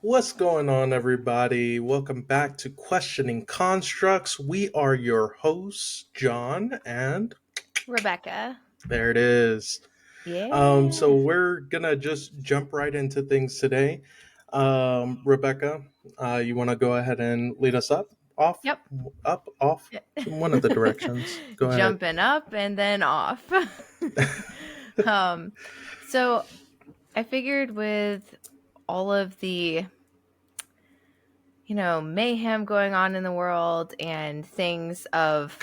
What's going on, everybody? Welcome back to Questioning Constructs. We are your hosts, John, and Rebecca. there it is. So Yeah. we're gonna just jump right into things today. Rebecca, you want to go ahead and lead us off, Yep. off, one of the directions. Go ahead. Jumping up and then off. um, so I figured with all of the, mayhem going on in the world and things of,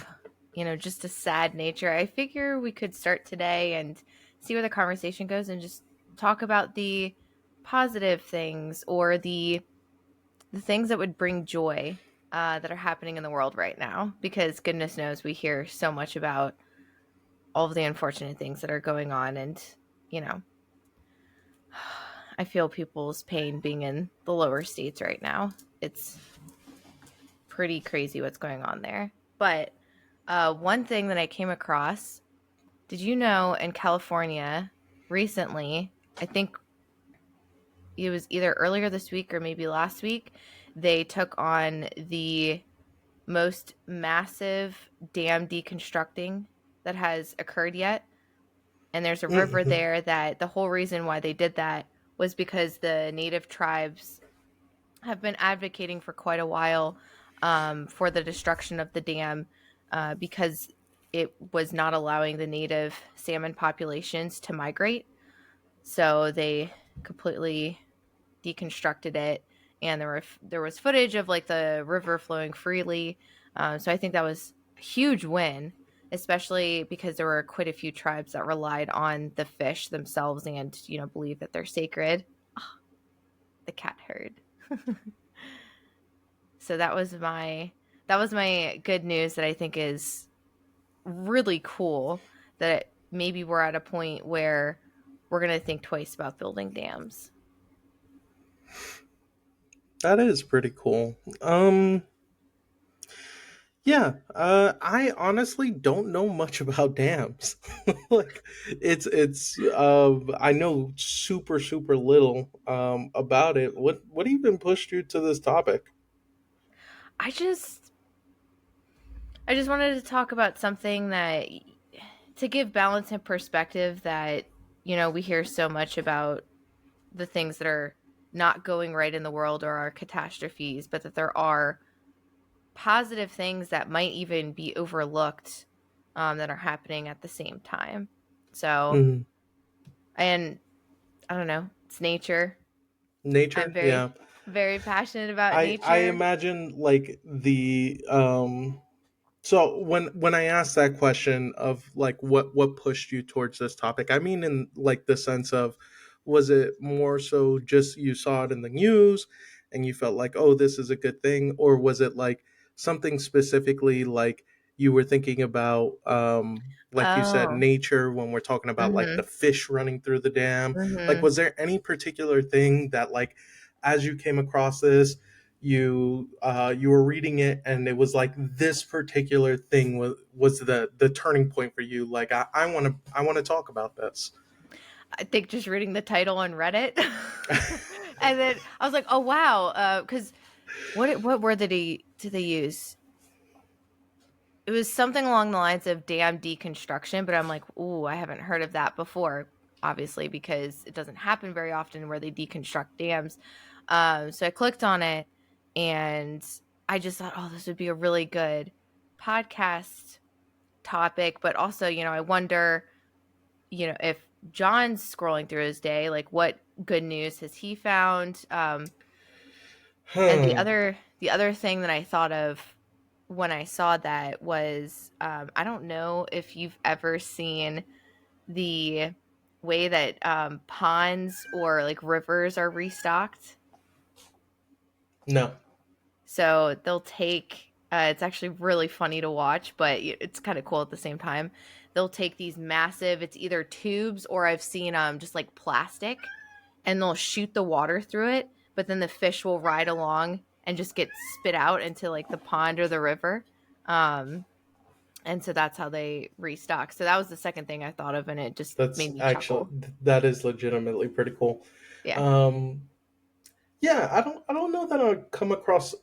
just a sad nature, I figure we could start today and see where the conversation goes and just talk about the positive things or the things that would bring joy that are happening in the world right now, because goodness knows we hear so much about all of the unfortunate things that are going on. And, you know, I feel people's pain being in the lower states right now. It's pretty crazy what's going on there. But one thing that I came across, did you know in California recently, I think it was either earlier this week or maybe last week, they took on the most massive dam deconstructing that has occurred yet. And there's a river Mm-hmm. there that the whole reason why they did that was because the native tribes have been advocating for quite a while for the destruction of the dam because it was not allowing the native salmon populations to migrate. So they completely deconstructed it, and there was footage of like the river flowing freely. So I think that was a huge win, especially because there were quite a few tribes that relied on the fish themselves and believe that they're sacred. Oh, the cat heard. So that was my good news that I think is really cool, that maybe we're at a point where we're going to think twice about building dams. That is pretty cool. Yeah, I honestly don't know much about dams. Like, I know super little about it. What even pushed you to this topic? I just I just wanted to talk about something that, to give balance and perspective, that we hear so much about the things that are not going right in the world or are catastrophes, but that there are positive things that might even be overlooked, that are happening at the same time. So, Mhm. and I don't know, it's nature. I'm Nature, very, yeah. very passionate about I nature. imagine like the so when I asked that question of like what pushed you towards this topic, I mean in like the sense of, was it more so just you saw it in the news and you felt like, oh, this is a good thing, or was it like something specifically, like you were thinking about, like you said, Oh, nature, when we're talking about like the mm-hmm, fish running through the dam? Like, mm-hmm. was there any particular thing that, like, as you came across this, you were reading it and it was like this particular thing was the turning point for you, like, I want to talk about this? I think just reading the title on Reddit, and then I was like, "Oh wow!" Because what word did they use? It was something along the lines of "dam deconstruction," but I'm like, "Ooh, I haven't heard of that before." Obviously, because it doesn't happen very often where they deconstruct dams. So I clicked on it, and I just thought, "Oh, this would be a really good podcast topic." But also, I wonder, if John's scrolling through his day, like what good news has he found? And the Huh. other thing that I thought of when I saw that was, I don't know if you've ever seen the way that ponds or like rivers are restocked. No. So they'll take, it's actually really funny to watch, but it's kind of cool at the same time. They'll take these massive, it's either tubes or I've seen just like plastic, and they'll shoot the water through it, but then the fish will ride along and just get spit out into like the pond or the river. Um, and so that's how they restock. So that was the second thing I thought of, and it just That's made me actually, chuckle. that is legitimately pretty cool. Yeah. um Yeah, I don't know that I've come across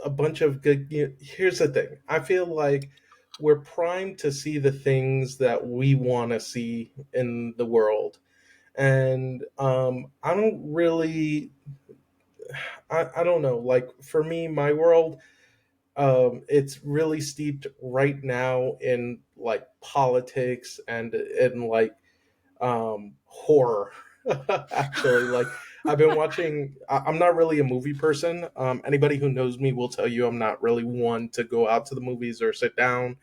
a bunch of good. Here's the thing: I feel like we're primed to see the things that we want to see in the world, and I don't really, I don't know. Like for me, my world, it's really steeped right now in like politics and in like horror. Actually, like I've been watching. I'm not really a movie person. Anybody who knows me will tell you I'm not really one to go out to the movies or sit down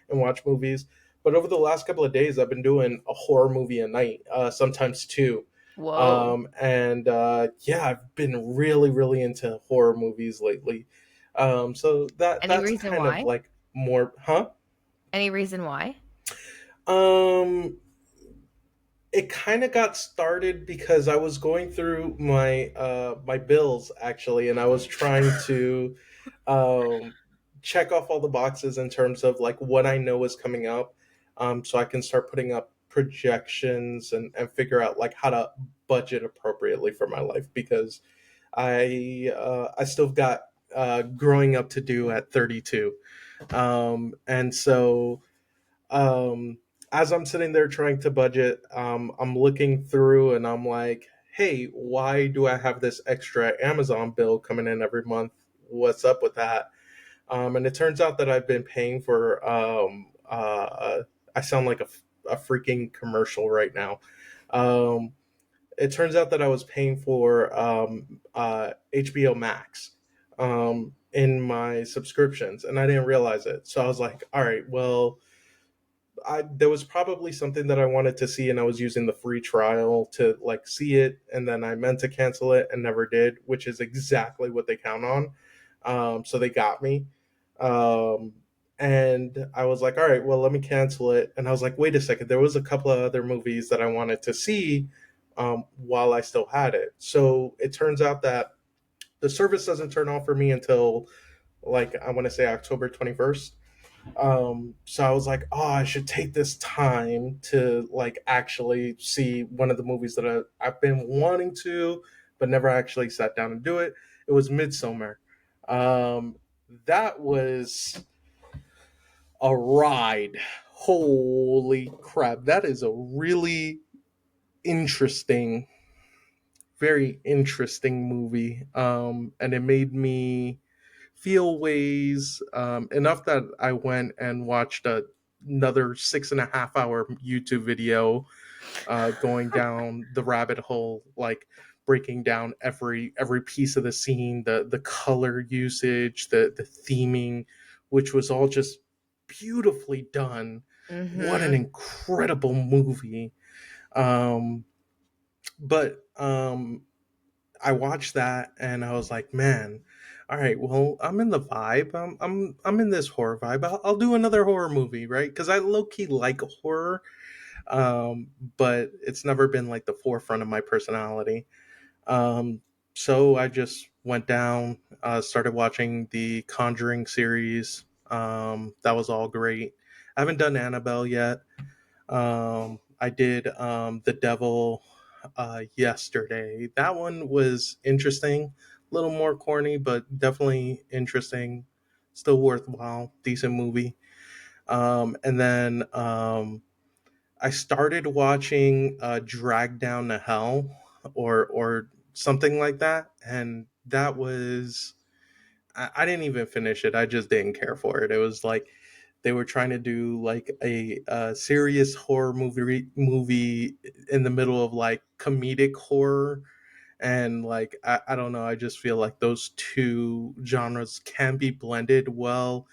and watch movies. But over the last couple of days, I've been doing a horror movie a night, sometimes two. Whoa. And Yeah, I've been really into horror movies lately. So Any that's reason kind of why? like more, huh? Any reason why? Um, it kind of got started because I was going through my bills actually, and I was trying to um, check off all the boxes in terms of like what I know is coming up, so I can start putting up projections and figure out like how to budget appropriately for my life because I still got growing up to do at 32, and so um, as I'm sitting there trying to budget, I'm looking through and I'm like, hey, why do I have this extra Amazon bill coming in every month? What's up with that? And it turns out that I've been paying for, I sound like a freaking commercial right now. Um, it turns out that I was paying for HBO Max in my subscriptions, and I didn't realize it. So I was like, all right, well, there was probably something that I wanted to see, and I was using the free trial to like see it, and then I meant to cancel it and never did, which is exactly what they count on. So they got me, um, and I was like, all right, well, let me cancel it. And I was like, wait a second, there was a couple of other movies that I wanted to see while I still had it. So it turns out that the service doesn't turn on for me until like I want to say October 21st. So I was like, oh, I should take this time to like actually see one of the movies that I've been wanting to, but never actually sat down and do it. It was Midsummer. Um, that was a ride. Holy crap. That is a really interesting, very interesting movie. And it made me feel ways enough that I went and watched another 6.5 hour YouTube video going down the rabbit hole, like breaking down every piece of the scene, the color usage, the theming, which was all just beautifully done. What an Mm-hmm. incredible movie! Um, but I watched that and I was like, man, all right, well, I'm in the vibe. I'm in this horror vibe. I'll do another horror movie, right? Because I low key like horror, but it's never been like the forefront of my personality. Um, so I just went down, started watching the Conjuring series. That was all great. I haven't done Annabelle yet. I did The Devil yesterday. That one was interesting, a little more corny, but definitely interesting. Still worthwhile, decent movie. And then I started watching Drag Down to Hell or something like that, and that was I didn't even finish it. I just didn't care for it. It was like they were trying to do like a serious horror movie in the middle of like comedic horror, and like I don't know. I just feel like those two genres can be blended well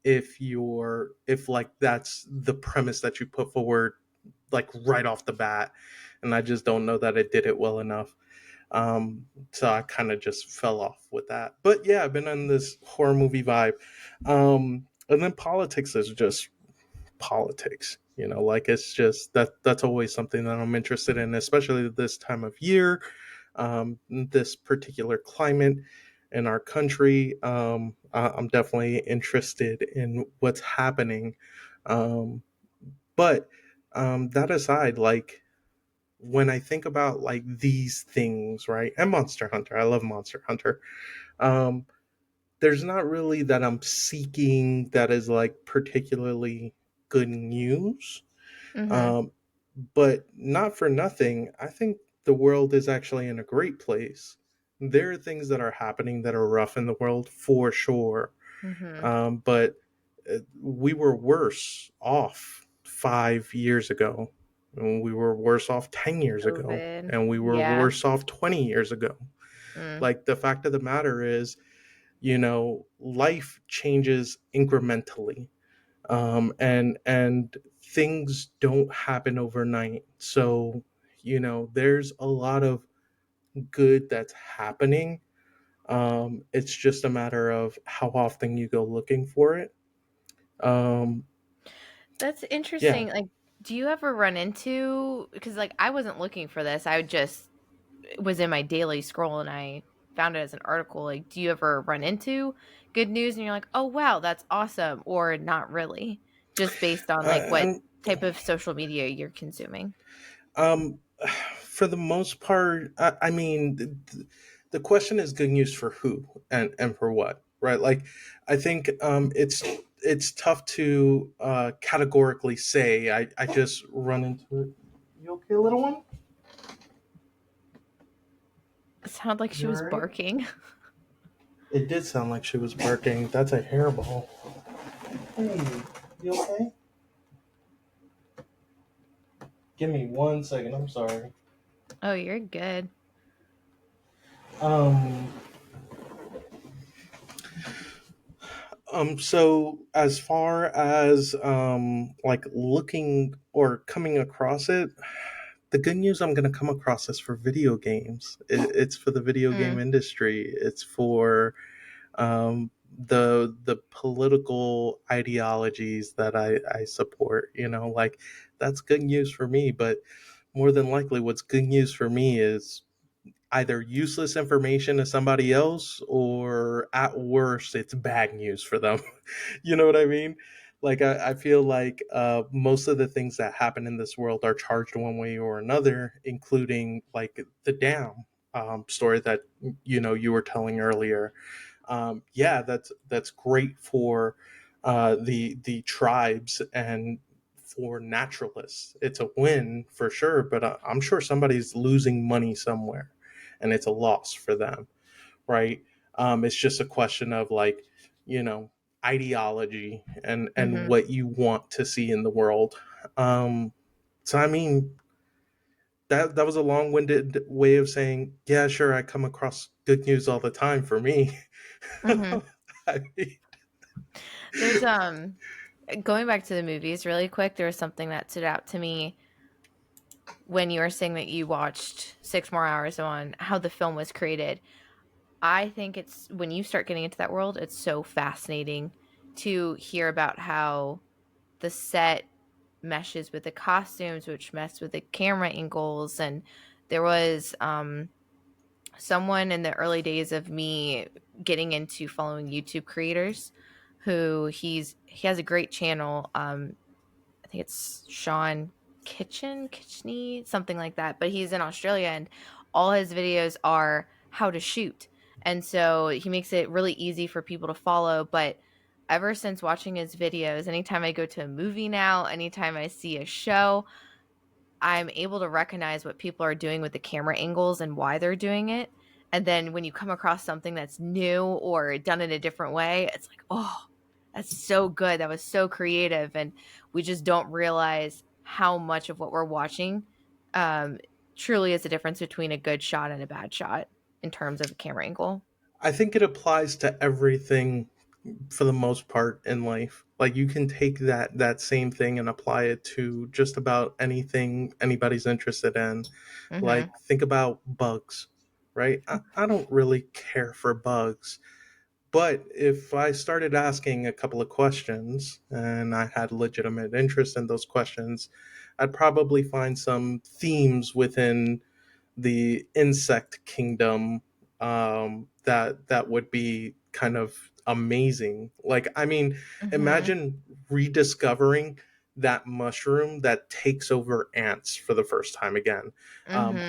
if like that's the premise that you put forward like right off the bat, and I just don't know that it did it well enough. So I kind of just fell off with that. But yeah, I've been on this horror movie vibe. And then politics is just politics. You know, like it's just that's always something that I'm interested in, especially this time of year, this particular climate in our country. I'm definitely interested in what's happening. Um, but that aside, like when I think about like these things, right? And Monster Hunter, I love Monster Hunter. Um, there's not really that I'm seeking that is like particularly good news. Mhm. Um, but not for nothing, I think the world is actually in a great place. There are things that are happening that are rough in the world for sure. Mhm. But we were worse off 5 years ago. And we were worse off 10 years ago. COVID. And we were Yeah. worse off 20 years ago. Mm. Like the fact of the matter is, life changes incrementally, and things don't happen overnight. So there's a lot of good that's happening. It's just a matter of how often you go looking for it. um, That's yeah. interesting. Like, do you ever run into, because like I wasn't looking for this. I just was in my daily scroll and I found it as an article. Like, do you ever run into good news and you're like, "Oh wow, that's awesome," or not really? Just based on like what And type of social media you're consuming. um, for the most part, I mean, the question is good news for who and for what, right? Like, I think it's tough to categorically say. I just run into it. You okay, little one? It sounded like she You all was right? barking. It did sound like she was barking. That's a hairball. Hey, you okay? Give me 1 second. I'm sorry. Oh, you're good. Um, so as far as like looking or coming across it, the good news I'm going to come across is for video games. It's for the video game Mm. industry. It's for the political ideologies that I support. Like that's good news for me. But more than likely, what's good news for me is either useless information to somebody else, or at worst it's bad news for them. You know what I mean? Like I feel like most of the things that happen in this world are charged one way or another, including like the dam story that you were telling earlier. Yeah, that's great for the tribes and for naturalists. It's a win for sure, but I'm sure somebody's losing money somewhere, and it's a loss for them, right? It's just a question of like, you know, ideology and Mhm. what you want to see in the world. So I mean, that was a long-winded way of saying, yeah, sure, I come across good news all the time for me. Mhm. I mean, There's going back to the movies really quick, there was something that stood out to me when you were saying that you watched 6 more hours on how the film was created. I think it's when you start getting into that world, it's so fascinating to hear about how the set meshes with the costumes, which mess with the camera angles. And there was someone in the early days of me getting into following YouTube creators who he has a great channel. I think it's Sean Kitchney, something like that. But he's in Australia, and all his videos are how to shoot, and so he makes it really easy for people to follow. But ever since watching his videos, anytime I go to a movie now, anytime I see a show, I'm able to recognize what people are doing with the camera angles and why they're doing it. And then when you come across something that's new or done in a different way, it's like, oh, that's so good. That was so creative. And we just don't realize how much of what we're watching um, truly is the difference between a good shot and a bad shot in terms of a camera angle. I think it applies to everything for the most part in life. Like you can take that same thing and apply it to just about anything anybody's interested in. Mm-hmm. Like think about bugs, right? I don't really care for bugs. But if I started asking a couple of questions and I had legitimate interest in those questions, I'd probably find some themes within the insect kingdom that would be kind of amazing. Like, I mean, Mm-hmm. imagine rediscovering that mushroom that takes over ants for the first time again.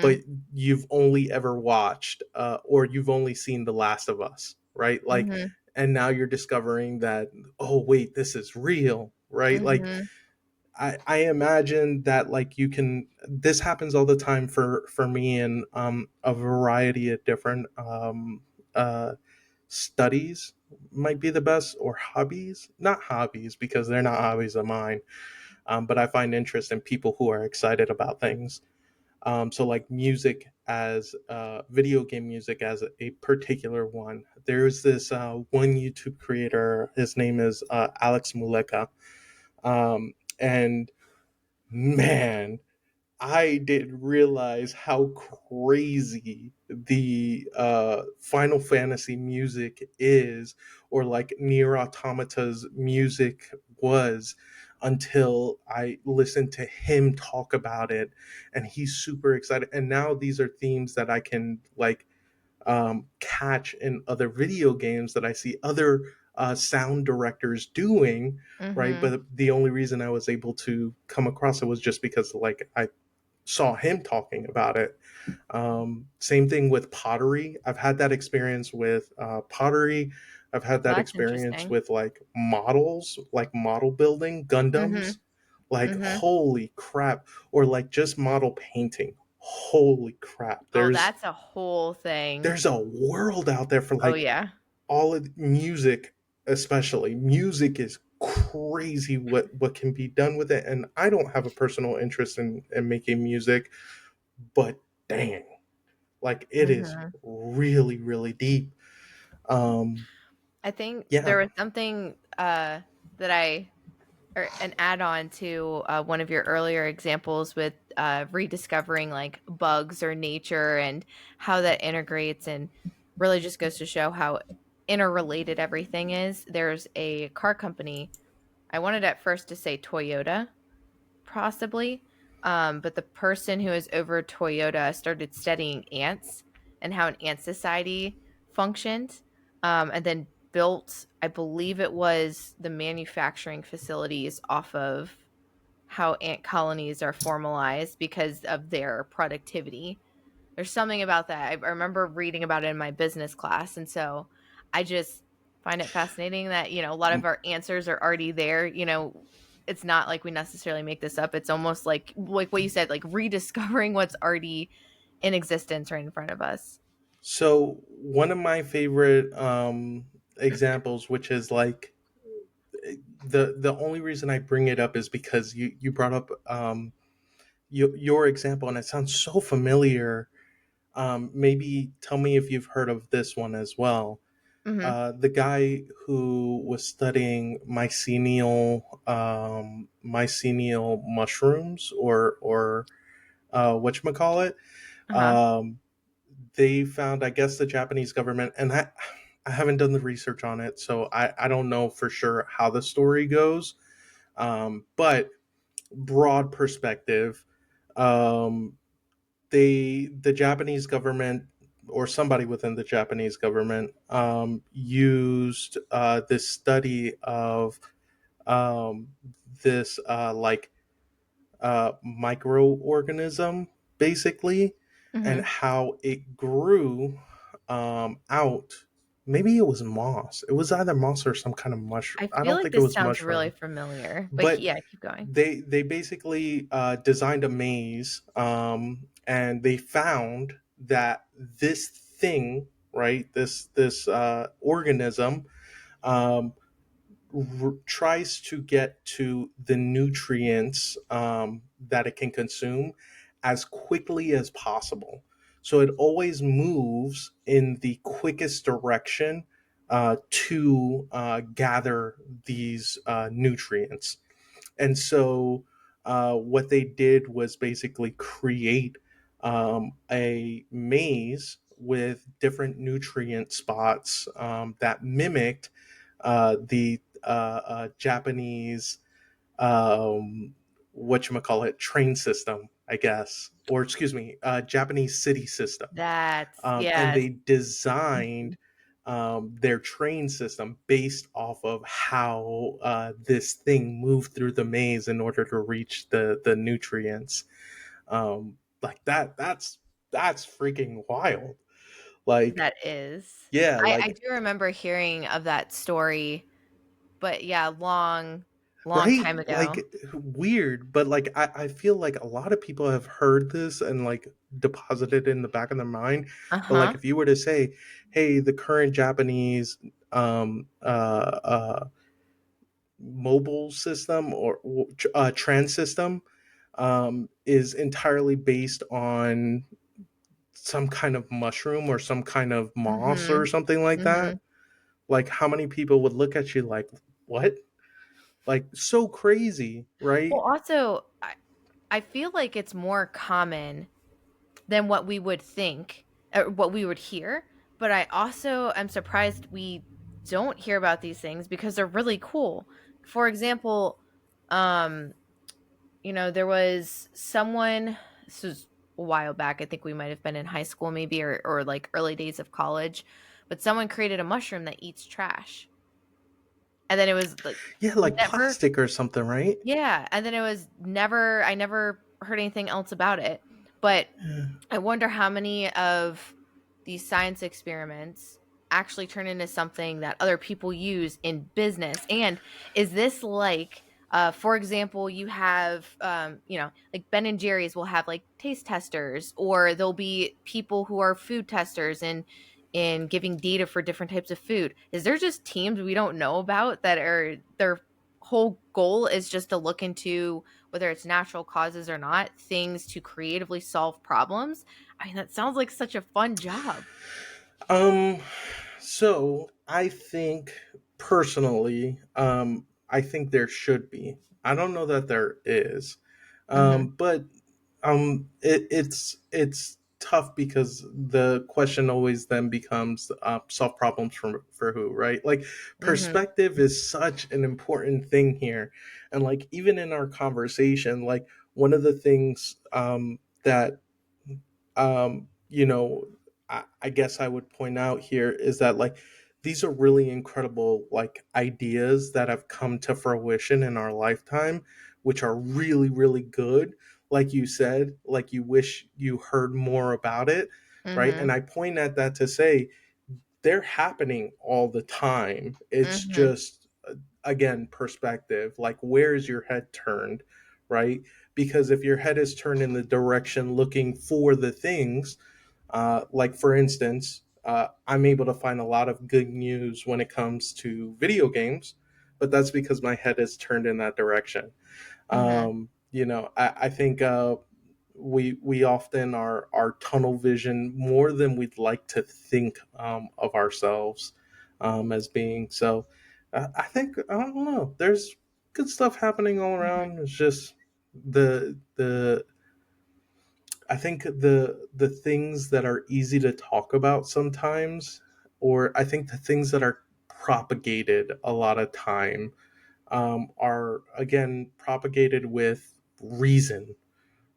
But Mhm. you've only ever watched, or you've only seen The Last of Us, right? Like, Mhm. and now you're discovering that, oh, wait, this is real, right? Like, Mhm. I imagine that like you can this happens all the time for me in a variety of different uh studies might be the best, or hobbies, not hobbies because they're not hobbies of mine, but I find interest in people who are excited about things. So like music, as video game music as a particular one. There's this one YouTube creator, his name is Alex Muleka, and man, I didn't realize how crazy the Final Fantasy music is, or like Nier Automata's music was, until I listened to him talk about it, and he's super excited. And now these are themes that I can like catch in other video games that I see other sound directors doing, right? Mhm. But the only reason I was able to come across it was just because like I saw him talking about it. Same thing with pottery. I've had that experience with pottery. I've had Well, that that's experience interesting. with like models, like model building, Gundams. Mhm. Like, Mhm. holy crap. Or like just model painting. Holy crap. Oh, that's a whole thing. There's a world out there for Oh, like yeah. all of music, especially. Music is crazy what can be done with it. And I don't have a personal interest in making music, but dang, like it is Mhm. really, really deep. Um, I think yeah. there was something, that I or an add-on to, one of your earlier examples with, rediscovering, like, bugs or nature and how that integrates, and really just goes to show how interrelated everything is. There's a car company, I wanted at first to say Toyota, possibly. But the person who is over Toyota started studying ants and how an ant society functioned, and then built, I believe it was the manufacturing facilities off of how ant colonies are formalized because of their productivity. There's something about that. I remember reading about it in my business class. And so I just find it fascinating that, a lot of our answers are already there. It's not like we necessarily make this up. It's almost like what you said, like rediscovering what's already in existence right in front of us. So one of my favorite examples, which is like the only reason I bring it up is because you brought up your example, and it sounds so familiar. Maybe tell me if you've heard of this one as well. Hmm. The guy who was studying mycelial mushrooms, or whatchamacallit. Uh-huh. Um, they found, I guess, the Japanese government, and I haven't done the research on it, so I don't know for sure how the story goes. But broad perspective, um, the Japanese government, or somebody within the Japanese government, used this study of um, this like microorganism, basically, and Hmm. how it grew out. Maybe it was moss. It was either moss or some kind of mushroom. I I feel don't like think it this was sounds really mushroom, familiar, but but yeah, keep going. they basically designed a maze, and they found that this thing, right, this organism, um, tries to get to the nutrients that it can consume as quickly as possible. So it always moves in the quickest direction to gather these nutrients. And so what they did was basically create a maze with different nutrient spots that mimicked the Japanese, whatchamacallit, train system, I guess, or excuse me, Japanese city system. That's And yes. they designed their train system based off of how this thing moved through the maze in order to reach the nutrients. Like that's freaking wild. Like, That is. yeah, I like, do remember hearing of that story, but yeah, long, long right, time like, ago. weird, but like I feel like a lot of people have heard this and like deposited it in the back of their mind. But like Uh-huh. if you were to say, hey, the current Japanese mobile system or trans system is entirely based on some kind of mushroom or some kind of moss or Mhm. something like that, Mhm. like how many people would look at you like, what? Like, so crazy, right? Well, also, I feel like it's more common than what we would think or what we would hear, but I also am surprised we don't hear about these things because they're really cool. For example, um there was someone, this was a while back, I think we might have been in high school maybe or like early days of college, but someone created a mushroom that eats trash. And then it was like Yeah, like never plastic or something, right? yeah, and then it was never I never heard anything else about it. But Yeah. I wonder how many of these science experiments actually turn into something that other people use in business. And is this like, for example, you have, like Ben and Jerry's will have like taste testers, or there'll be people who are food testers and in giving data for different types of food. Is there just teams we don't know about that are their whole goal is just to look into whether it's natural causes or not, things to creatively solve problems? I mean, that sounds like such a fun job. Um, so I think personally, I think there should be. I don't know that there is, Mhm. but it's tough because the question always then becomes solve problems for who, right? Like, Mhm. perspective is such an important thing here, and like even in our conversation, like one of the things that you know, I guess I would point out here is that like these are really incredible like ideas that have come to fruition in our lifetime, which are really, really good. Like you said, like you wish you heard more about it, right? And Mhm. I point at that to say they're happening all the time. It's Mhm. just, again, perspective. Like, where's your head turned, right? Because if your head is turned in the direction looking for the things, like for instance, I'm able to find a lot of good news when it comes to video games, but that's because my head is turned in that direction. Mhm. I think we often are tunnel vision more than we'd like to think of ourselves as being. So I think I don't know. There's good stuff happening all Mhm. around. It's just the I think the things that are easy to talk about sometimes, or I think the things that are propagated a lot of time are again propagated with reason,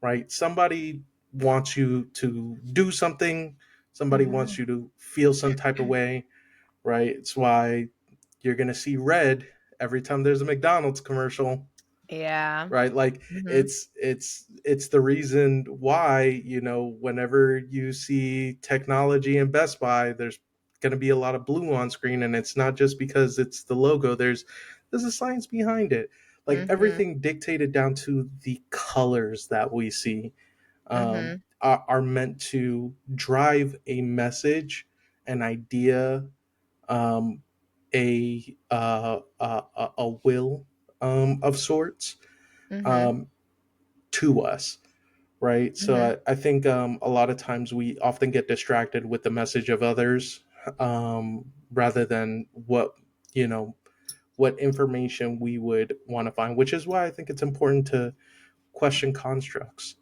right? Somebody wants you to do something, somebody wants Mhm. you to feel some type of way, right? It's why you're gonna see red every time there's a McDonald's commercial, Yeah. right? Like Mhm. it's the reason why, whenever you see technology in Best Buy, there's going to be a lot of blue on screen, and it's not just because it's the logo. There's a science behind it. Like Mhm. everything dictated down to the colors that we see Mhm. are meant to drive a message, an idea, um, a will of sorts, Mhm. um, to us, right? So Mhm. I think a lot of times we often get distracted with the message of others rather than you know what information we would want to find, which is why I think it's important to question constructs.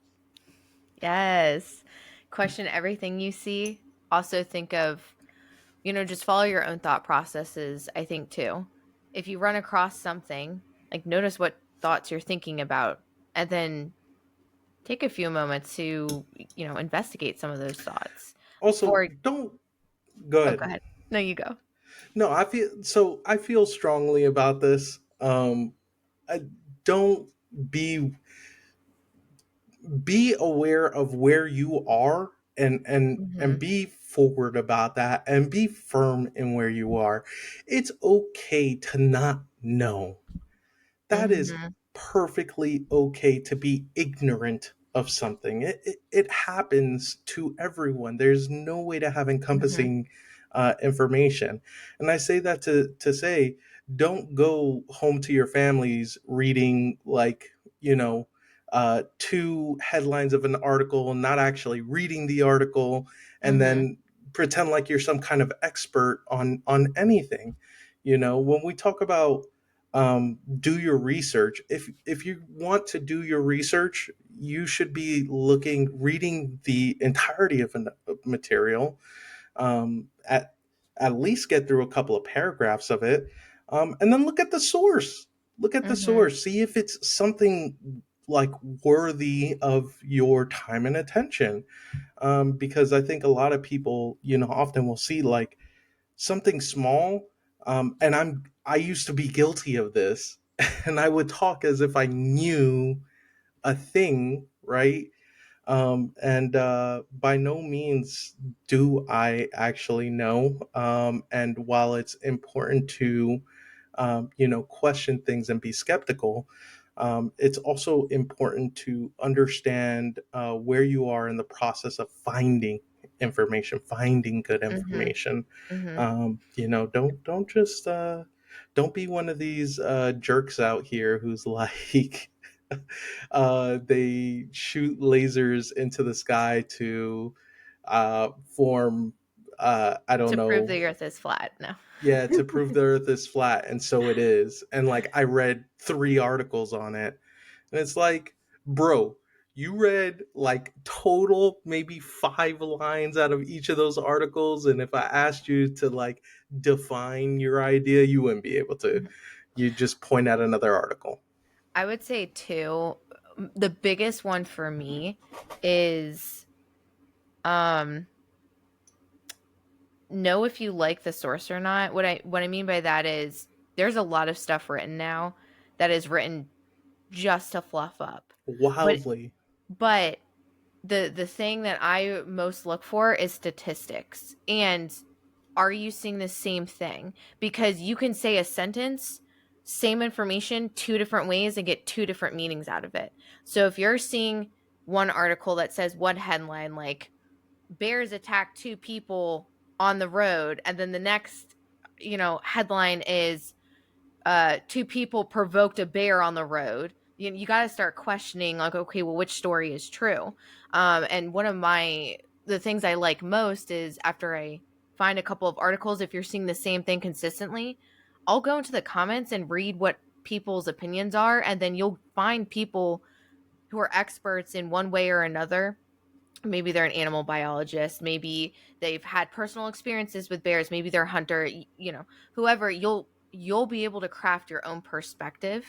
Yes. Question everything you see. Also think of, just follow your own thought processes, I think too. If you run across something, like notice what thoughts you're thinking about and then take a few moments to, investigate some of those thoughts. Also, For don't go Oh, go ahead. ahead. No, you go. No, I feel strongly about this. I don't be be aware of where you are, and Mhm. be forward about that, and be firm in where you are. It's okay to not know. That is Mhm. perfectly okay to be ignorant of something. It happens to everyone. There's no way to have Mhm. encompassing information. And I say that to say, don't go home to your families reading, like, you know, two headlines of an article, not actually reading the article, and Mhm. then pretend like you're some kind of expert on anything. When we talk about do your research. If you want to do your research, you should be reading the entirety of a material. At least get through a couple of paragraphs of it, and then look at the source. Look at the Mhm. source. See if it's something like worthy of your time and attention. Because I think a lot of people, often will see like something small, and I used to be guilty of this, and I would talk as if I knew a thing, right? And by no means do I actually know. And while it's important to question things and be skeptical, it's also important to understand where you are in the process of finding information, finding good Mhm. information. Mhm. Don't just don't be one of these jerks out here who's like they shoot lasers into the sky to form I don't To prove know. the earth is flat. No. Yeah, to prove the earth is flat, and so it is. And like I read 3 articles on it, and it's like, bro, you read like total maybe 5 lines out of each of those articles, and if I asked you to like define your idea, you wouldn't be able to. Mhm. You just point at another article. I would say too, the biggest one for me is um know if you like the source or not. What I mean by that is there's a lot of stuff written now that is written just to fluff up. But Wildly. but the thing that I most look for is statistics. And are you seeing the same thing? Because you can say a sentence, same information, two different ways and get two different meanings out of it. So if you're seeing one article that says one headline like bears attack two people on the road, and then the next, headline is two people provoked a bear on the road. You got to start questioning, like, okay, well, which story is true? And one of the things I like most is after I find a couple of articles, if you're seeing the same thing consistently, I'll go into the comments and read what people's opinions are, and then you'll find people who are experts in one way or another. Maybe they're an animal biologist, maybe they've had personal experiences with bears, maybe they're a hunter, whoever. You'll be able to craft your own perspective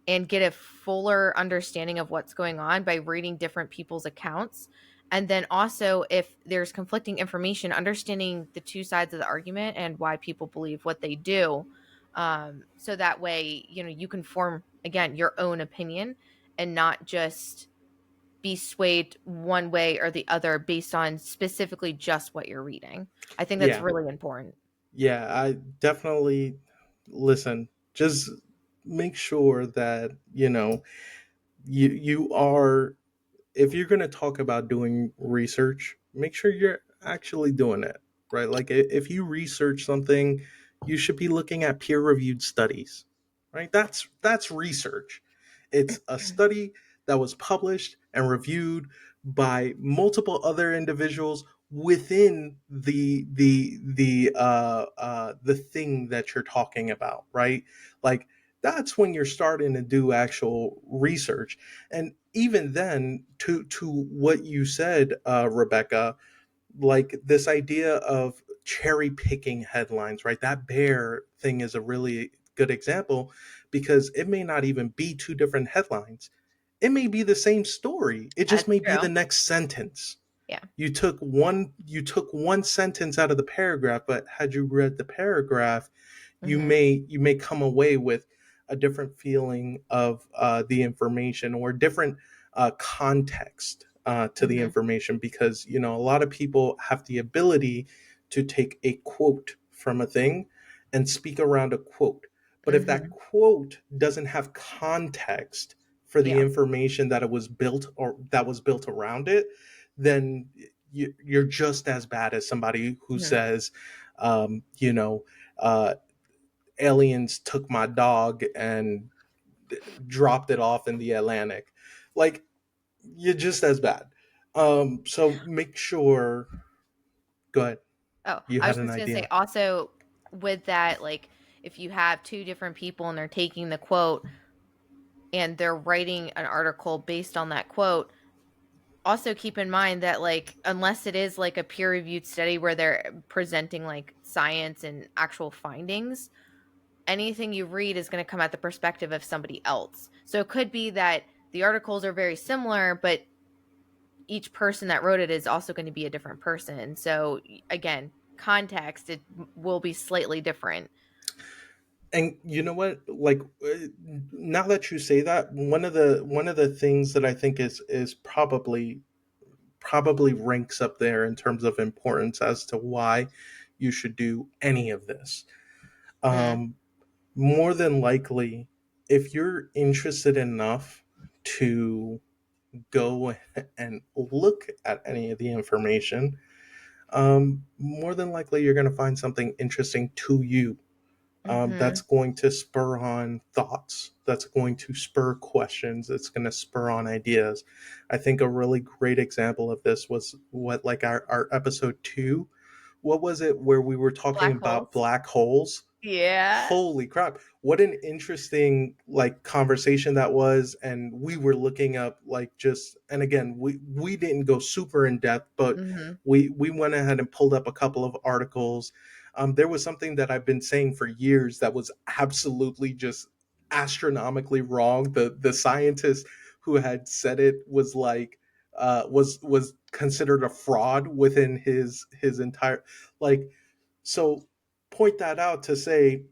and get a fuller understanding of what's going on by reading different people's accounts. And then also, if there's conflicting information, understanding the two sides of the argument and why people believe what they do. So that way, you can form again your own opinion and not just be swayed one way or the other based on specifically just what you're reading. I think that's Yeah. really important. Yeah, I definitely listen. Just make sure that, you are, if you're going to talk about doing research, make sure you're actually doing it, right? Like if you research something, you should be looking at peer-reviewed studies, right? That's research. It's a study that was published and reviewed by multiple other individuals within the thing that you're talking about, right? Like that's when you're starting to do actual research. And even then, to what you said, Rebecca, like this idea of cherry picking headlines, right? That bear thing is a really good example, because it may not even be two different headlines. It may be the same story. It just That's may be true. the next sentence. Yeah. You took one sentence out of the paragraph, but had you read the paragraph, Mhm. you may come away with a different feeling of the information, or different context to the Mhm. information, because a lot of people have the ability to take a quote from a thing and speak around a quote. But if that Mhm. quote doesn't have context for the Yeah. information that it was built, or that was built around it, then you're just as bad as somebody who Mhm. says, um, you know, uh, aliens took my dog and dropped it off in the Atlantic. Like, you're just as bad. So make sure. Go ahead. Oh, You I had was an just gonna say idea. also with that, like if you have two different people and they're taking the quote and they're writing an article based on that quote, also keep in mind that like unless it is like a peer reviewed study where they're presenting like science and actual findings, anything you read is going to come at the perspective of somebody else. So it could be that the articles are very similar, but each person that wrote it is also going to be a different person. So again, context it will be slightly different. And you know what? Like, now that you say that, one of the things that I think is probably ranks up there in terms of importance as to why you should do any of this. Mhm. Um, More than likely, if you're interested enough to go and look at any of the information, more than likely you're going to find something interesting to you. That's Mhm. going to spur on thoughts. That's going to spur questions. It's going to spur on ideas. I think a really great example of this was what, like, our episode 2. What was it where we were talking Black about holes. black holes? Yeah. Holy crap, what an interesting, like, conversation that was. And we were looking up, like, just, and again, we didn't go super in depth, but Mhm. we went ahead and pulled up a couple of articles. There was something that I've been saying for years that was absolutely just astronomically wrong. The scientist who had said it was like, was considered a fraud within his entire, like, so point that out to say,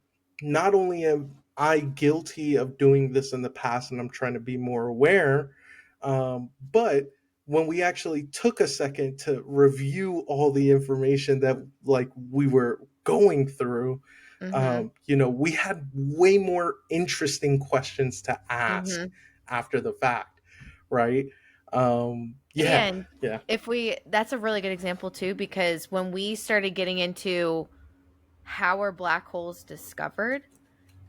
not only am I guilty of doing this in the past and I'm trying to be more aware, but when we actually took a second to review all the information that, like, we were going through, Mhm. we had way more interesting questions to ask Mhm. after the fact, right? Yeah, And yeah. if we that's a really good example too because when we started getting into how are black holes discovered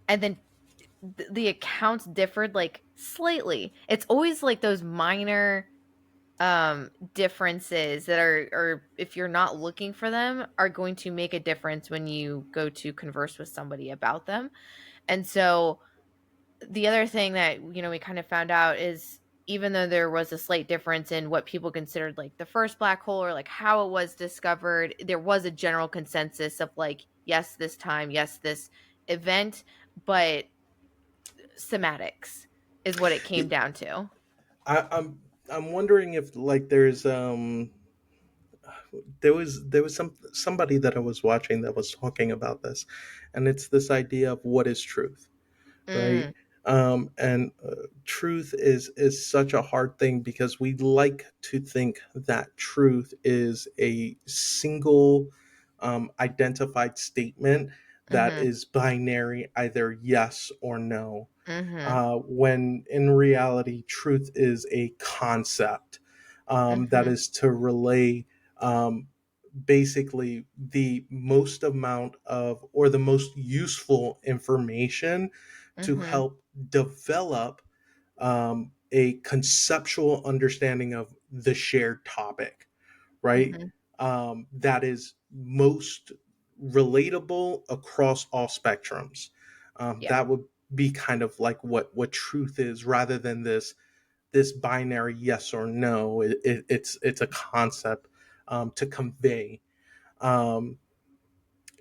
and then the accounts differed like slightly. It's always like those minor differences that are or if you're not looking for them are going to make a difference when you go to converse with somebody about them. And so the other thing that we kind of found out is even though there was a slight difference in what people considered like the first black hole or like how it was discovered, there was a general consensus of like yes this time, yes this event, but semantics is what it came down to. I, I'm wondering if, like, there was somebody that I was watching that was talking about this, and it's this idea of what is truth, right? Mm, And truth is such a hard thing, because we like to think that truth is a single, identified statement that mhm, is binary, either yes or no, mhm, when in reality, truth is a concept, that mhm, is to relay, um, basically the most amount of, or the most useful information to mhm, help develop, a conceptual understanding of the shared topic, right? mhm. That is most relatable across all spectrums. Yeah, That would be kind of like what truth is, rather than this binary yes or no. It's a concept, to convey. Um,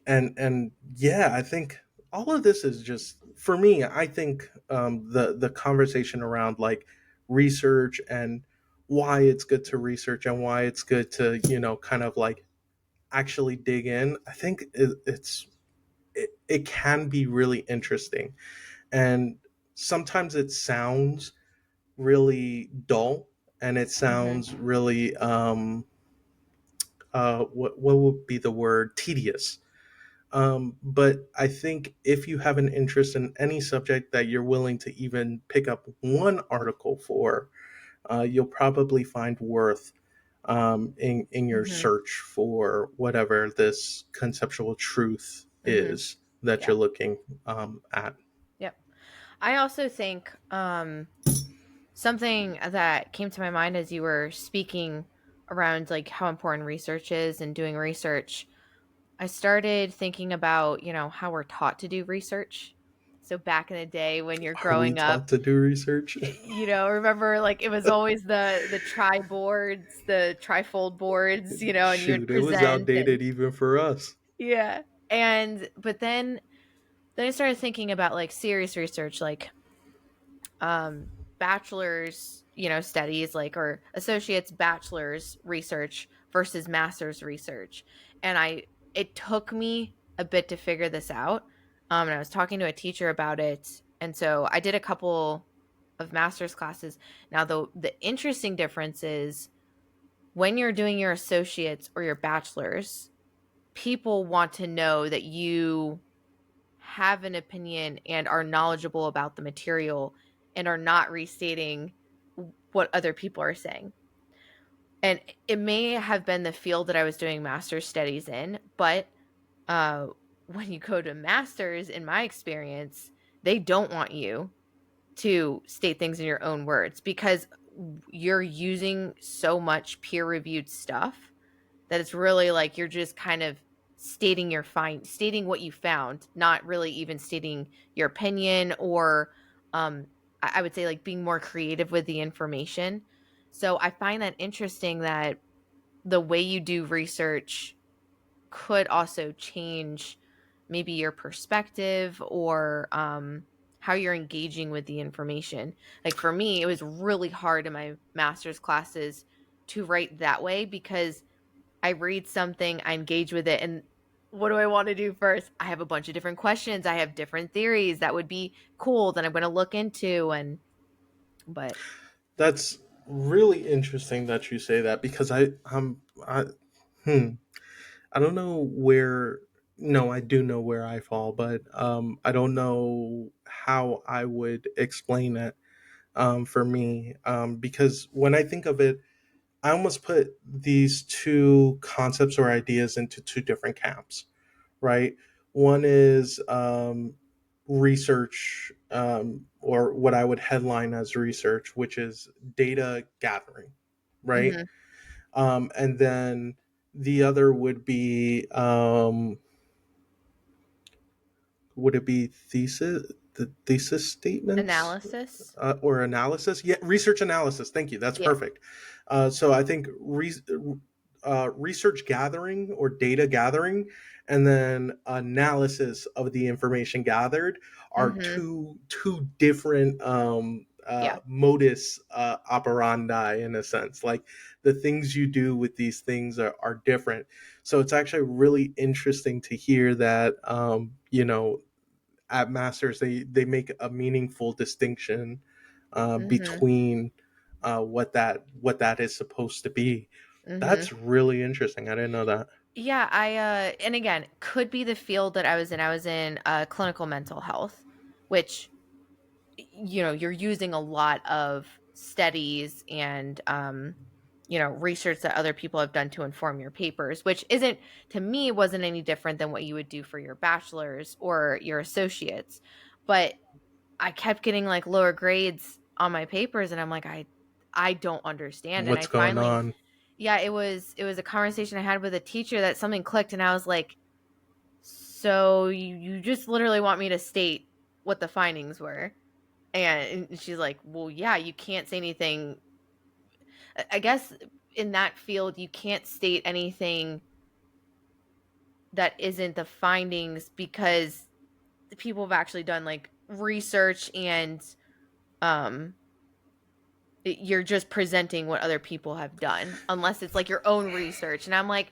and yeah, I think all of this is just, for me. I think, the conversation around, like, research and why it's good to research and why it's good to, kind of like actually dig in, I think it can be really interesting. And sometimes it sounds really dull, and it Mhm. sounds really what would be the word, tedious. But I think if you have an interest in any subject that you're willing to even pick up one article for, you'll probably find worth in your Mhm. search for whatever this conceptual truth Mhm. is that Yeah. you're looking at. Yep. I also think something that came to my mind as you were speaking around like how important research is and doing research. I started thinking about, how we're taught to do research. So back in the day when you're Are we growing up, taught to do research? remember like it was always the tri boards, the trifold boards, and you would Shoot, it was present and outdated even for us. yeah. And but then I started thinking about like serious research like bachelor's, studies like or associate's bachelor's research versus master's research. And it took me a bit to figure this out. And I was talking to a teacher about it. And so I did a couple of master's classes. Now the interesting difference is when you're doing your associates or your bachelor's, people want to know that you have an opinion and are knowledgeable about the material and are not restating what other people are saying. And it may have been the field that I was doing master's studies in, but uh, when you go to master's, in my experience, they don't want you to state things in your own words because you're using so much peer reviewed stuff that it's really like you're just kind of stating what you found, not really even stating your opinion or um I would say like being more creative with the information. So I find that interesting that the way you do research could also change maybe your perspective or how you're engaging with the information. Like for me, it was really hard in my master's classes to write that way because I read something, I engage with it, and what do I want to do first? I have a bunch of different questions. I have different theories that would be cool that I'm going to look into but That's really interesting that you say that, because I hmm I don't know where. No, I do know where I fall, but I don't know how I would explain it for me, because when I think of it, I almost put these two concepts or ideas into two different camps, right? One is research, or what I would headline as research, which is data gathering, right? mhm, And then the other would it be the thesis statements, analysis. or analysis? Yeah, research analysis. Thank you. That's Yeah. perfect. So I think research gathering or data gathering, and then analysis of the information gathered are Mhm. two different Yeah. modus operandi, in a sense. Like the things you do with these things are different. So it's actually really interesting to hear that, at Masters they make a meaningful distinction Mhm. between what that is supposed to be. Mhm. That's really interesting. I didn't know that. Yeah, I and again, could be the field that I was in. I was in clinical mental health, which you're using a lot of studies and research that other people have done to inform your papers, which isn't, to me, wasn't any different than what you would do for your bachelor's or your associates. But I kept getting like lower grades on my papers and I'm like I don't understand. And I What's going finally, on? yeah, it was a conversation I had with a teacher that something clicked and I was like, so you just literally want me to state what the findings were. And she's like, "Well, yeah, you can't say anything. I guess in that field, you can't state anything that isn't the findings because the people have actually done like research and um You're just presenting what other people have done, unless it's like your own research. And I'm like,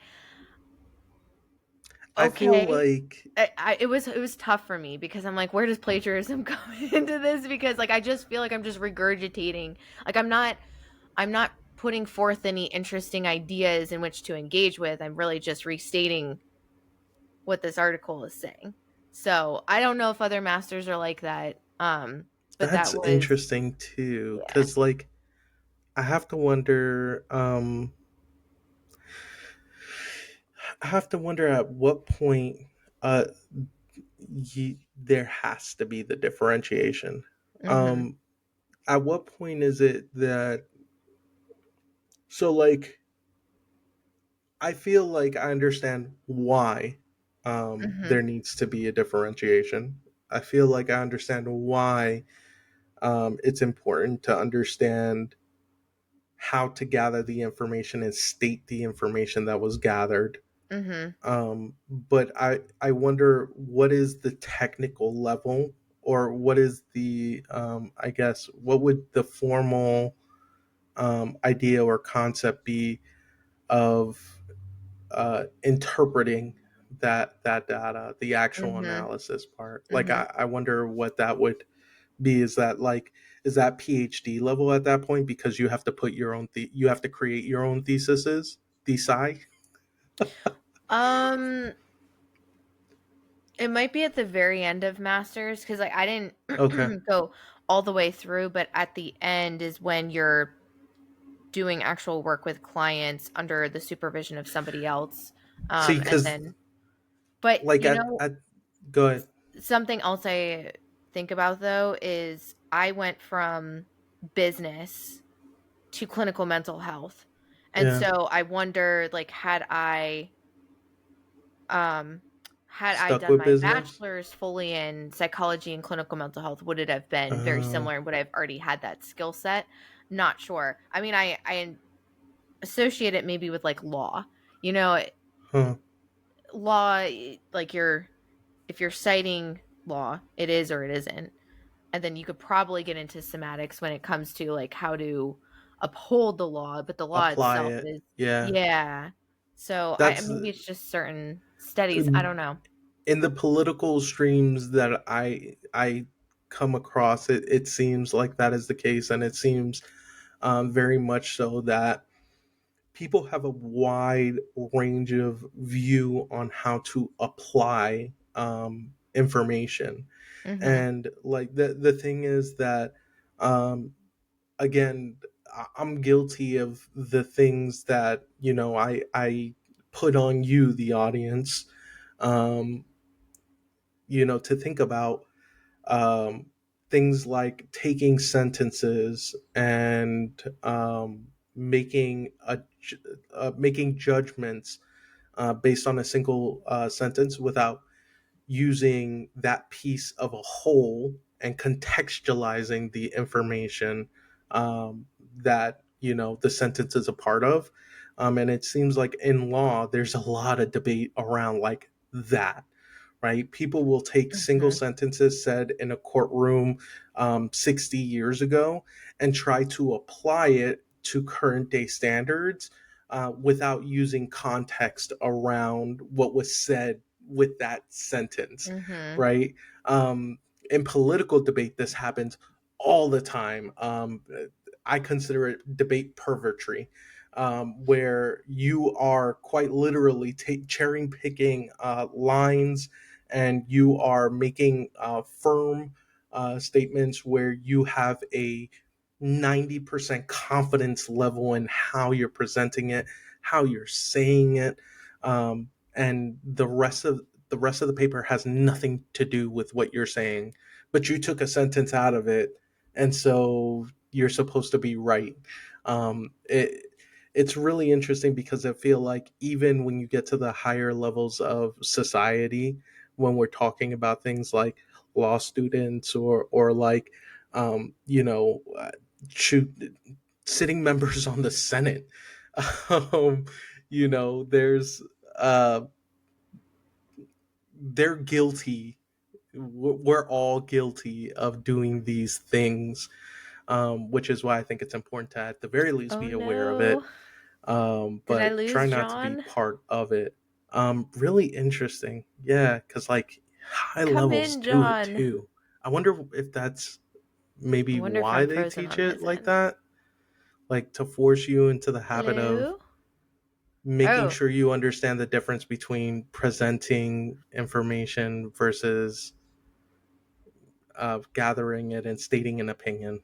I feel okay. like It was tough for me because I'm like, where does plagiarism come into this? Because like I just feel like I'm just regurgitating. Like I'm not putting forth any interesting ideas in which to engage with. I'm really just restating what this article is saying. So I don't know if other masters are like that. But that's that was, interesting too, yeah. because like I have to wonder. I have to wonder at what point uh, there has to be the differentiation. Mm-hmm. Um, at what point is it that so like I feel like I understand why Mm-hmm. there needs to be a differentiation. I feel like I understand why it's important to understand how to gather the information and state the information that was gathered. Mm-hmm. But I wonder what is the technical level, or what is the I guess what would the formal idea or concept be of interpreting that data, the actual Mm-hmm. analysis part. Like Mm-hmm. I wonder what that would be. Is that like is that PhD level at that point, because you have to put your own you have to create your own thesi. Um, it might be at the very end of masters because like I Okay. didn't go all the way through, but at the end is when you're doing actual work with clients under the supervision of somebody else. See, And because then, but like at go ahead. something else I think about though is I went from business to clinical mental health. And Yeah, so I wonder like um had I stuck done with my business. bachelor's fully in psychology and clinical mental health, would it have been very Uh, similar? Would I have already had that skill set? Not sure. I mean, I associate it maybe with like law. You know, huh. law, like you're if you're citing law, it is or it isn't. And then you could probably get into semantics when it comes to like how to uphold the law, but the law Apply itself it. is, Yeah, yeah. So I that's maybe it's just certain studies. I in don't know. the political streams that I come across. It seems like that is the case, and it seems very much so that people have a wide range of view on how to apply information. Mhm. And like the thing is that um, again, I'm guilty of the things that I put on you, the audience, um, to think about, um, things like taking sentences and making judgments based on a single sentence without using that piece of a whole and contextualizing the information that the sentence is a part of. And it seems like in law there's a lot of debate around like that, right? People will take single Mhm. sentences said in a courtroom 60 years ago and try to apply it to current day standards without using context around what was said with that sentence, Mhm. right? In political debate, this happens all the time. I consider it debate pervertry, where you are quite literally cherry picking lines, and you are making firm statements where you have a 90% confidence level in how you're presenting it, how you're saying it, and the rest of the paper has nothing to do with what you're saying, but you took a sentence out of it, and so you're supposed to be right. It's really interesting because I feel like even when you get to the higher levels of society, when we're talking about things like law students or like shoot sitting members on the Senate, um, there's uh, they're guilty. We're all guilty of doing these things, which is why I think it's important to at the very least Oh be aware of it, no. Did I but try lose not to be John? part of it. Really interesting, yeah, because like high Come levels in, do it John. too. I wonder if that's I maybe wonder if why I'm they frozen teach on it his like end. that, like to force you into the habit of Hello? making Oh, sure you understand the difference between presenting information versus gathering it and stating an opinion.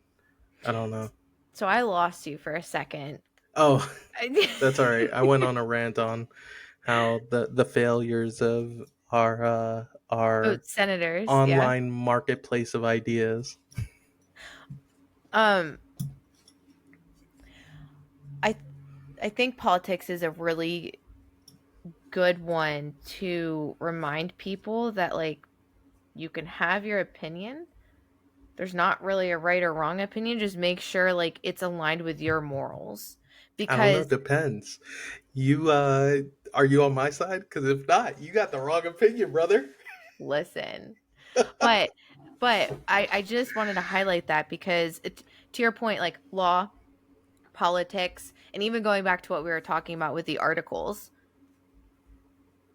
I don't know. so I lost you for a second. Oh, I- that's all right. I went on a rant on how the failures of oh, our senators, yeah. online marketplace of ideas. Um, I I think politics is a really good one to remind people that like you can have your opinion. There's not really a right or wrong opinion. Just make sure like it's aligned with your morals. I don't know. Because Depends. You are you on my side? Because if not, you got the wrong opinion, brother. listen, but but I just wanted to highlight that because to your point, like law, politics, and even going back to what we were talking about with the articles,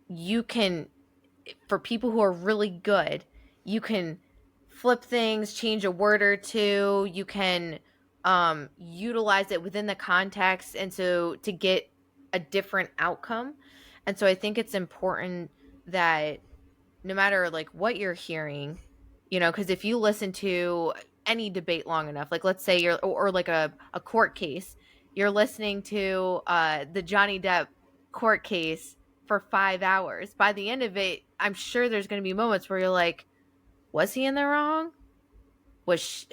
you can for people who are really good, you can flip things, change a word or two, you can utilize it within the context and so to get a different outcome. And so I think it's important that no matter like what you're hearing, because if you listen to any debate long enough, like let's say or like a court case, you're listening to the Johnny Depp court case for 5 hours. By the end of it, I'm sure there's going to be moments where you're like, was he in the wrong?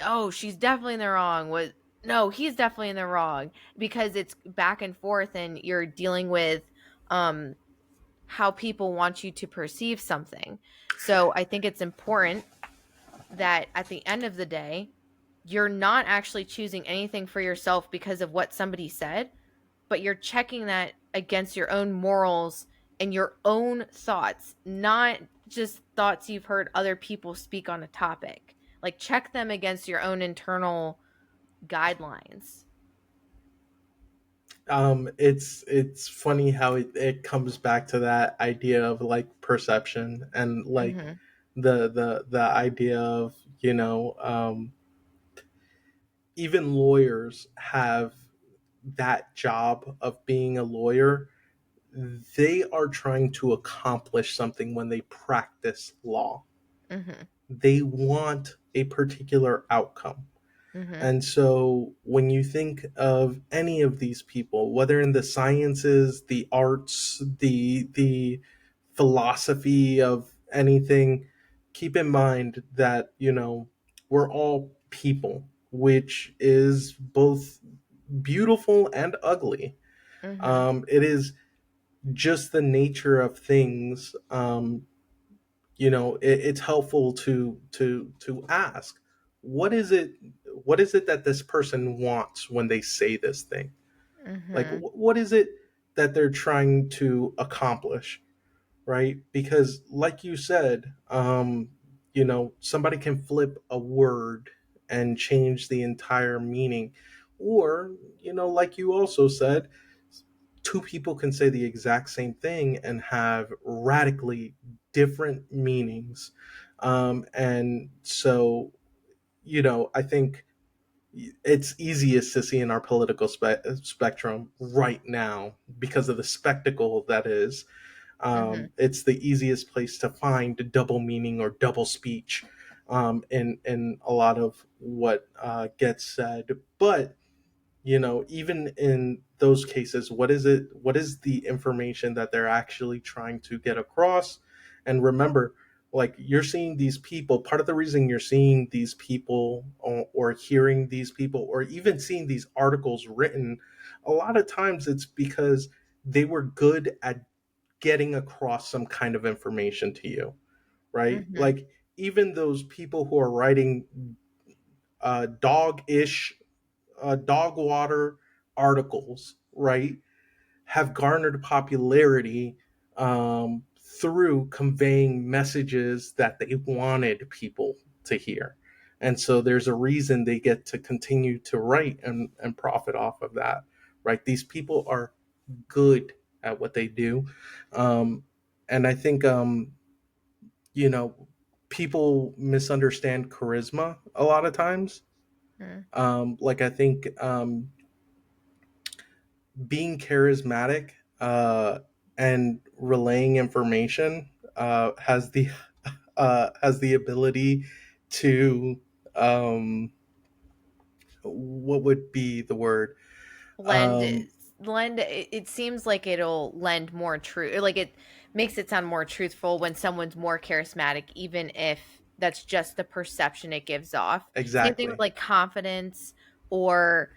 Oh, she's definitely in the wrong. No, he's definitely in the wrong because it's back and forth and you're dealing with um how people want you to perceive something. So I think it's important that at the end of the day, you're not actually choosing anything for yourself because of what somebody said, but you're checking that against your own morals and your own thoughts, not just thoughts you've heard other people speak on a topic. Like, check them against your own internal guidelines. It's funny how it comes back to that idea of like perception and like Mm-hmm. the idea of even lawyers have that job of being a lawyer. They are trying to accomplish something when they practice law. Mm-hmm. They want a particular outcome. Mm-hmm. And so when you think of any of these people, whether in the sciences, the arts, the philosophy of anything, keep in mind that, we're all people, which is both beautiful and ugly. Mm-hmm. It is just the nature of things. It's helpful to ask, what is it what is it that this person wants when they say this thing? Like, Mm-hmm. what is it that they're trying to accomplish, right? Because like you said, somebody can flip a word and change the entire meaning. Or, like you also said, two people can say the exact same thing and have radically different meanings. And so, I think it's easiest to see in our political spectrum right now because of the spectacle that is. Mm-hmm. It's the easiest place to find double meaning or double speech in a lot of what gets said. But even in those cases, what is the information that they're actually trying to get across? And remember, like, you're seeing these people, part of the reason you're seeing these people, or hearing these people, or even seeing these articles written, a lot of times it's because they were good at getting across some kind of information to you, right? Mm-hmm. Like, even those people who are writing dog-ish, dog water articles, right, have garnered popularity through conveying messages that they wanted people to hear. And so there's a reason they get to continue to write and profit off of that, right? These people are good at what they do. Um, and I think, you know, people misunderstand charisma a lot of times. Mm. Like, I think being charismatic and relaying information has the ability to um, what would be the word? lend Um, it seems like it'll lend more truth, like it makes it sound more truthful when someone's more charismatic, even if that's just the perception it gives off. Same thing with exactly. like confidence or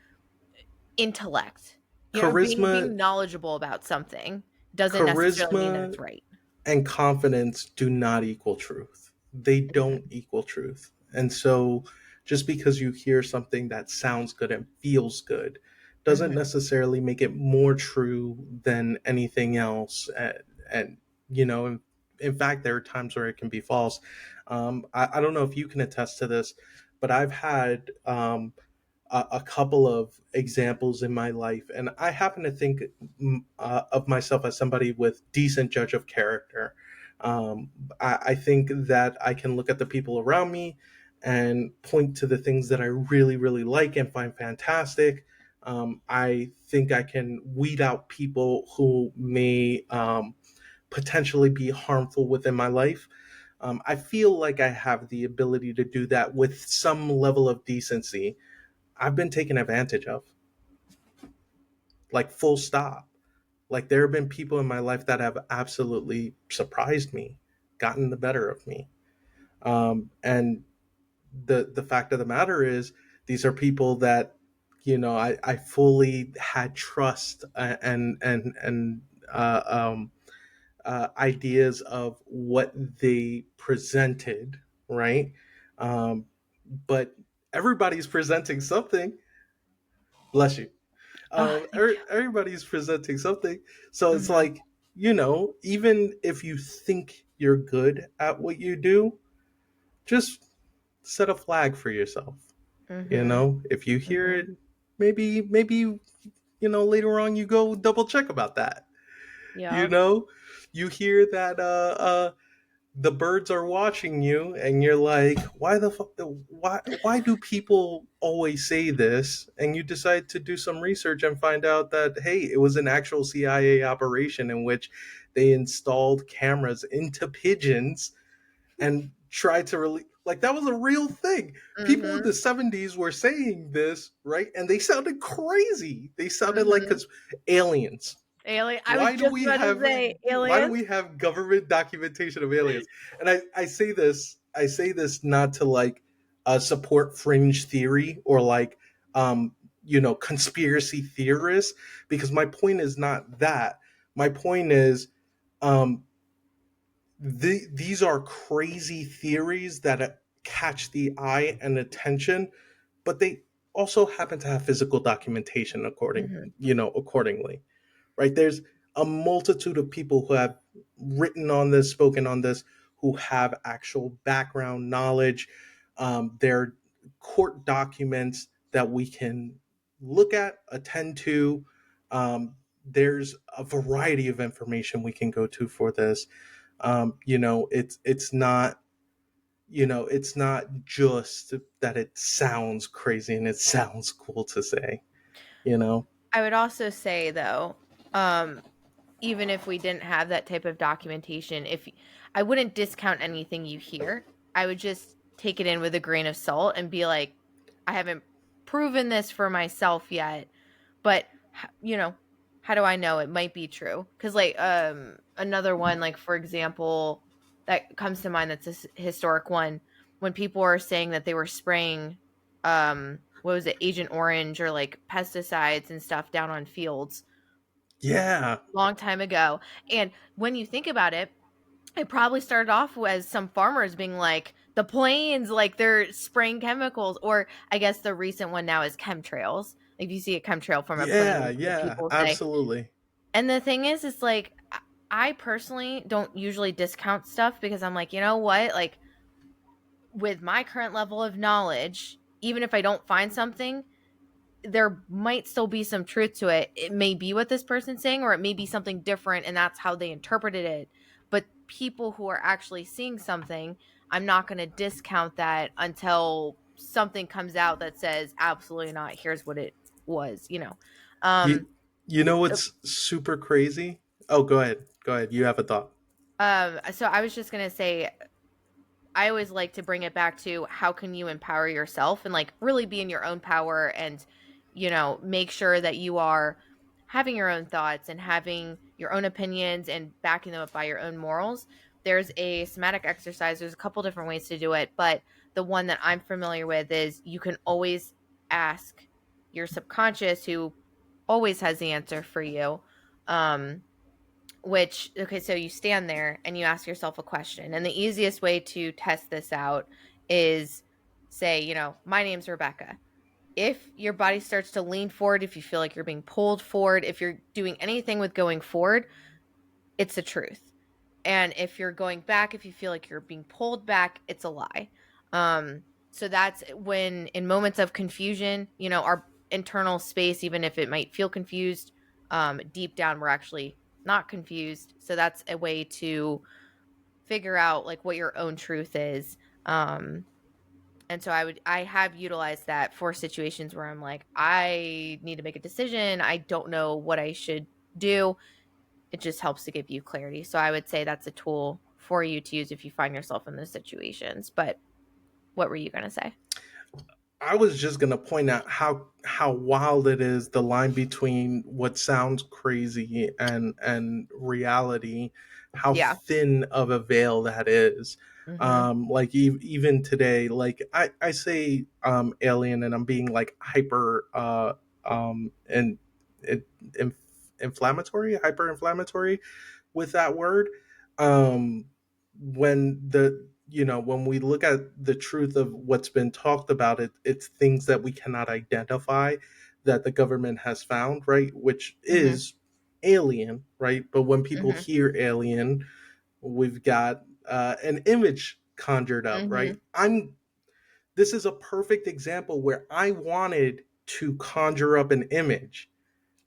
intellect. Charisma, Being knowledgeable about something doesn't necessarily mean that charisma it's right. and confidence do not equal truth. They don't Mhm, equal truth. And so just because you hear something that sounds good and feels good doesn't mhm, necessarily make it more true than anything else. And you know, in fact, there are times where it can be false. I don't know if you can attest to this, but I've had a couple of examples in my life, and I happen to think of myself as somebody with decent judge of character. I think that I can look at the people around me and point to the things that I really, really like and find fantastic. I think I can weed out people who may potentially be harmful within my life. I feel like I have the ability to do that with some level of decency. I've been taken advantage of, like full stop. Like there have been people in my life that have absolutely surprised me, gotten the better of me. And the fact of the matter is, these are people that I fully had trust and ideas of what they presented, right? Um, but everybody's presenting something. Bless you. oh, thank you. Everybody's presenting something. So it's Mhm, like, even if you think you're good at what you do, just set a flag for yourself. mhm, If you hear mhm. it, maybe, later on you go double check about that. You Yep. know, you hear that the birds are watching you and you're like, why do people always say this? And you decide to do some research and find out that, hey, it was an actual CIA operation in which they installed cameras into pigeons and tried to release, like, that was a real thing. People in the Mhm, 70s were saying this, right? And they sounded crazy. They sounded like, mhm. because aliens. Alien, I was why do just we about to have say why do aliens. we have government documentation of aliens? And I say this not to like support fringe theory or like conspiracy theorists, because my point is not that. My point is, um these are crazy theories that catch the eye and attention, but they also happen to have physical documentation Mhm, accordingly, right? There's a multitude of people who have written on this, spoken on this, who have actual background knowledge. There are court documents that we can look at, attend to. There's a variety of information we can go to for this. It's not just that it sounds crazy and it sounds cool to say, you know. I would also say though, um, even if we didn't have that type of documentation, if I wouldn't discount anything you hear, I would just take it in with a grain of salt and be like, I haven't proven this for myself yet, but how do I know it might be true? Because like another one, like for example, that comes to mind that's a historic one, when people are saying that they were spraying what was it, Agent Orange or like pesticides and stuff down on fields Yeah. long time ago. And when you think about it, it probably started off as some farmers being like, the planes, like they're spraying chemicals, or I guess the recent one now is chemtrails. If you see a chemtrail from a Yeah, plane, what yeah, people say. absolutely. And the thing is, it's like I personally don't usually discount stuff because I'm like, you know what? Like with my current level of knowledge, even if I don't find something, there might still be some truth to it. It may be what this person's saying, or it may be something different, and that's how they interpreted it. But people who are actually seeing something, I'm not going to discount that until something comes out that says, absolutely not, here's what it was. You Um, you know what's super crazy? Oh, go ahead. Go ahead. You have a thought. so I was just going to say, I always like to bring it back to how can you empower yourself and like really be in your own power and make sure that you are having your own thoughts and having your own opinions and backing them up by your own morals. There's a somatic exercise. There's a couple different ways to do it, but the one that I'm familiar with is you can always ask your subconscious, who always has the answer for you. Um, which, okay, so you stand there and you ask yourself a question. And the easiest way to test this out is say, my name's Rebecca. If your body starts to lean forward, if you feel like you're being pulled forward, if you're doing anything with going forward, it's the truth. And if you're going back, if you feel like you're being pulled back, it's a lie. So that's when, in moments of confusion, our internal space, even if it might feel confused, deep down, we're actually not confused. So that's a way to figure out like what your own truth is. And so I have utilized that for situations where I'm like, I need to make a decision. I don't know what I should do. It just helps to give you clarity. So I would say that's a tool for you to use if you find yourself in those situations. But what were you going to say? I was just gonna point out how wild it is, the line between what sounds crazy and reality, how Yeah. thin of a veil that is. Mhm. Like even today, like I say alien, and I'm being like hyper and it, inflammatory, hyper inflammatory with that word. Um, when when we look at the truth of what's been talked about, it's things that we cannot identify that the government has found, right? Which Mhm. is alien, right? But when people Mhm. hear alien, we've got an image conjured up, right? Mhm. I'm This is a perfect example where I wanted to conjure up an image.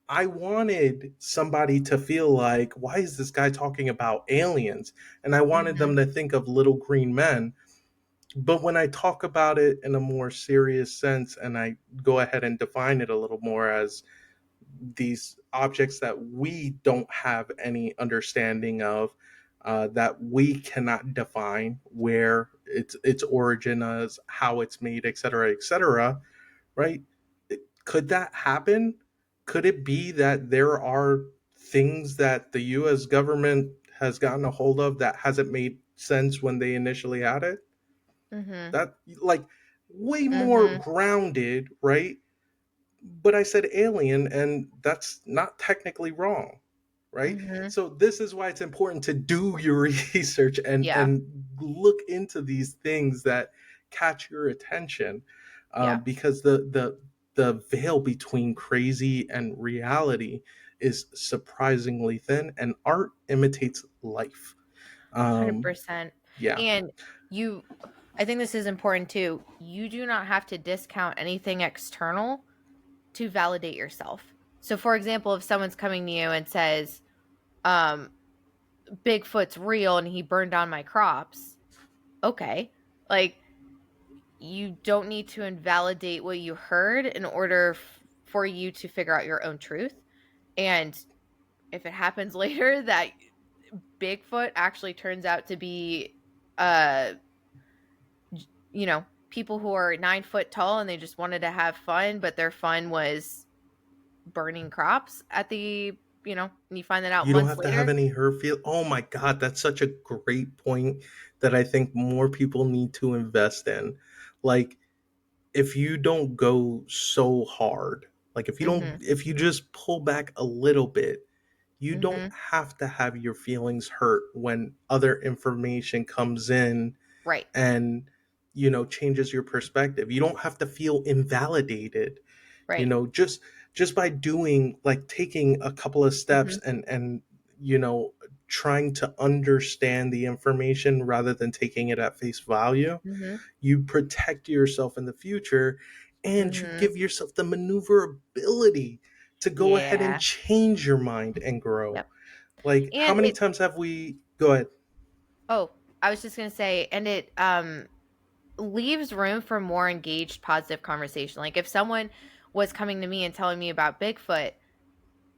I wanted somebody to feel like, why is this guy talking about aliens? And I wanted them Mhm. to think of little green men. But when I talk about it in a more serious sense and I go ahead and define it a little more as these objects that we don't have any understanding of, that we cannot define where its origin is, how it's made, et cetera, right? Could that happen? Could it be that there are things that the US government has gotten a hold of that hasn't made sense when they initially had it? Mhm. That, like, way more Mhm. grounded, right? But I said alien, and that's not technically wrong, right? Mhm. So this is why it's important to do your research Yeah. and look into these things that catch your attention, Yeah. because the veil between crazy and reality is surprisingly thin, and art imitates life. um 100%. yeah, And you I think this is important too. You do not have to discount anything external to validate yourself. So for example, if someone's coming to you and says, um, Bigfoot's real and he burned down my crops, okay. Like, you don't need to invalidate what you heard in order for you to figure out your own truth. And if it happens later that Bigfoot actually turns out to be, uh, people who are 9 foot tall and they just wanted to have fun, but their fun was burning crops and you find that out you don't months have to have later. any hurt feel. Oh my god, that's such a great point that I think more people need to invest in. Like, if you don't go so hard, like Mhm. if you just pull back a little bit, you don't Mhm. have to have your feelings hurt when other information comes in Right. and changes your perspective. You don't have to feel invalidated, Right. just by doing, like, taking a couple of steps Mhm. and you know trying to understand the information rather than taking it at face value. Mhm. You protect yourself in the future, and you Mhm. give yourself the maneuverability to go ahead and Yeah. change your mind and grow. Yep. Like, how And many it times have we go ahead? oh, I was just gonna say, and it leaves room for more engaged, positive conversation. Like if someone was coming to me and telling me about Bigfoot,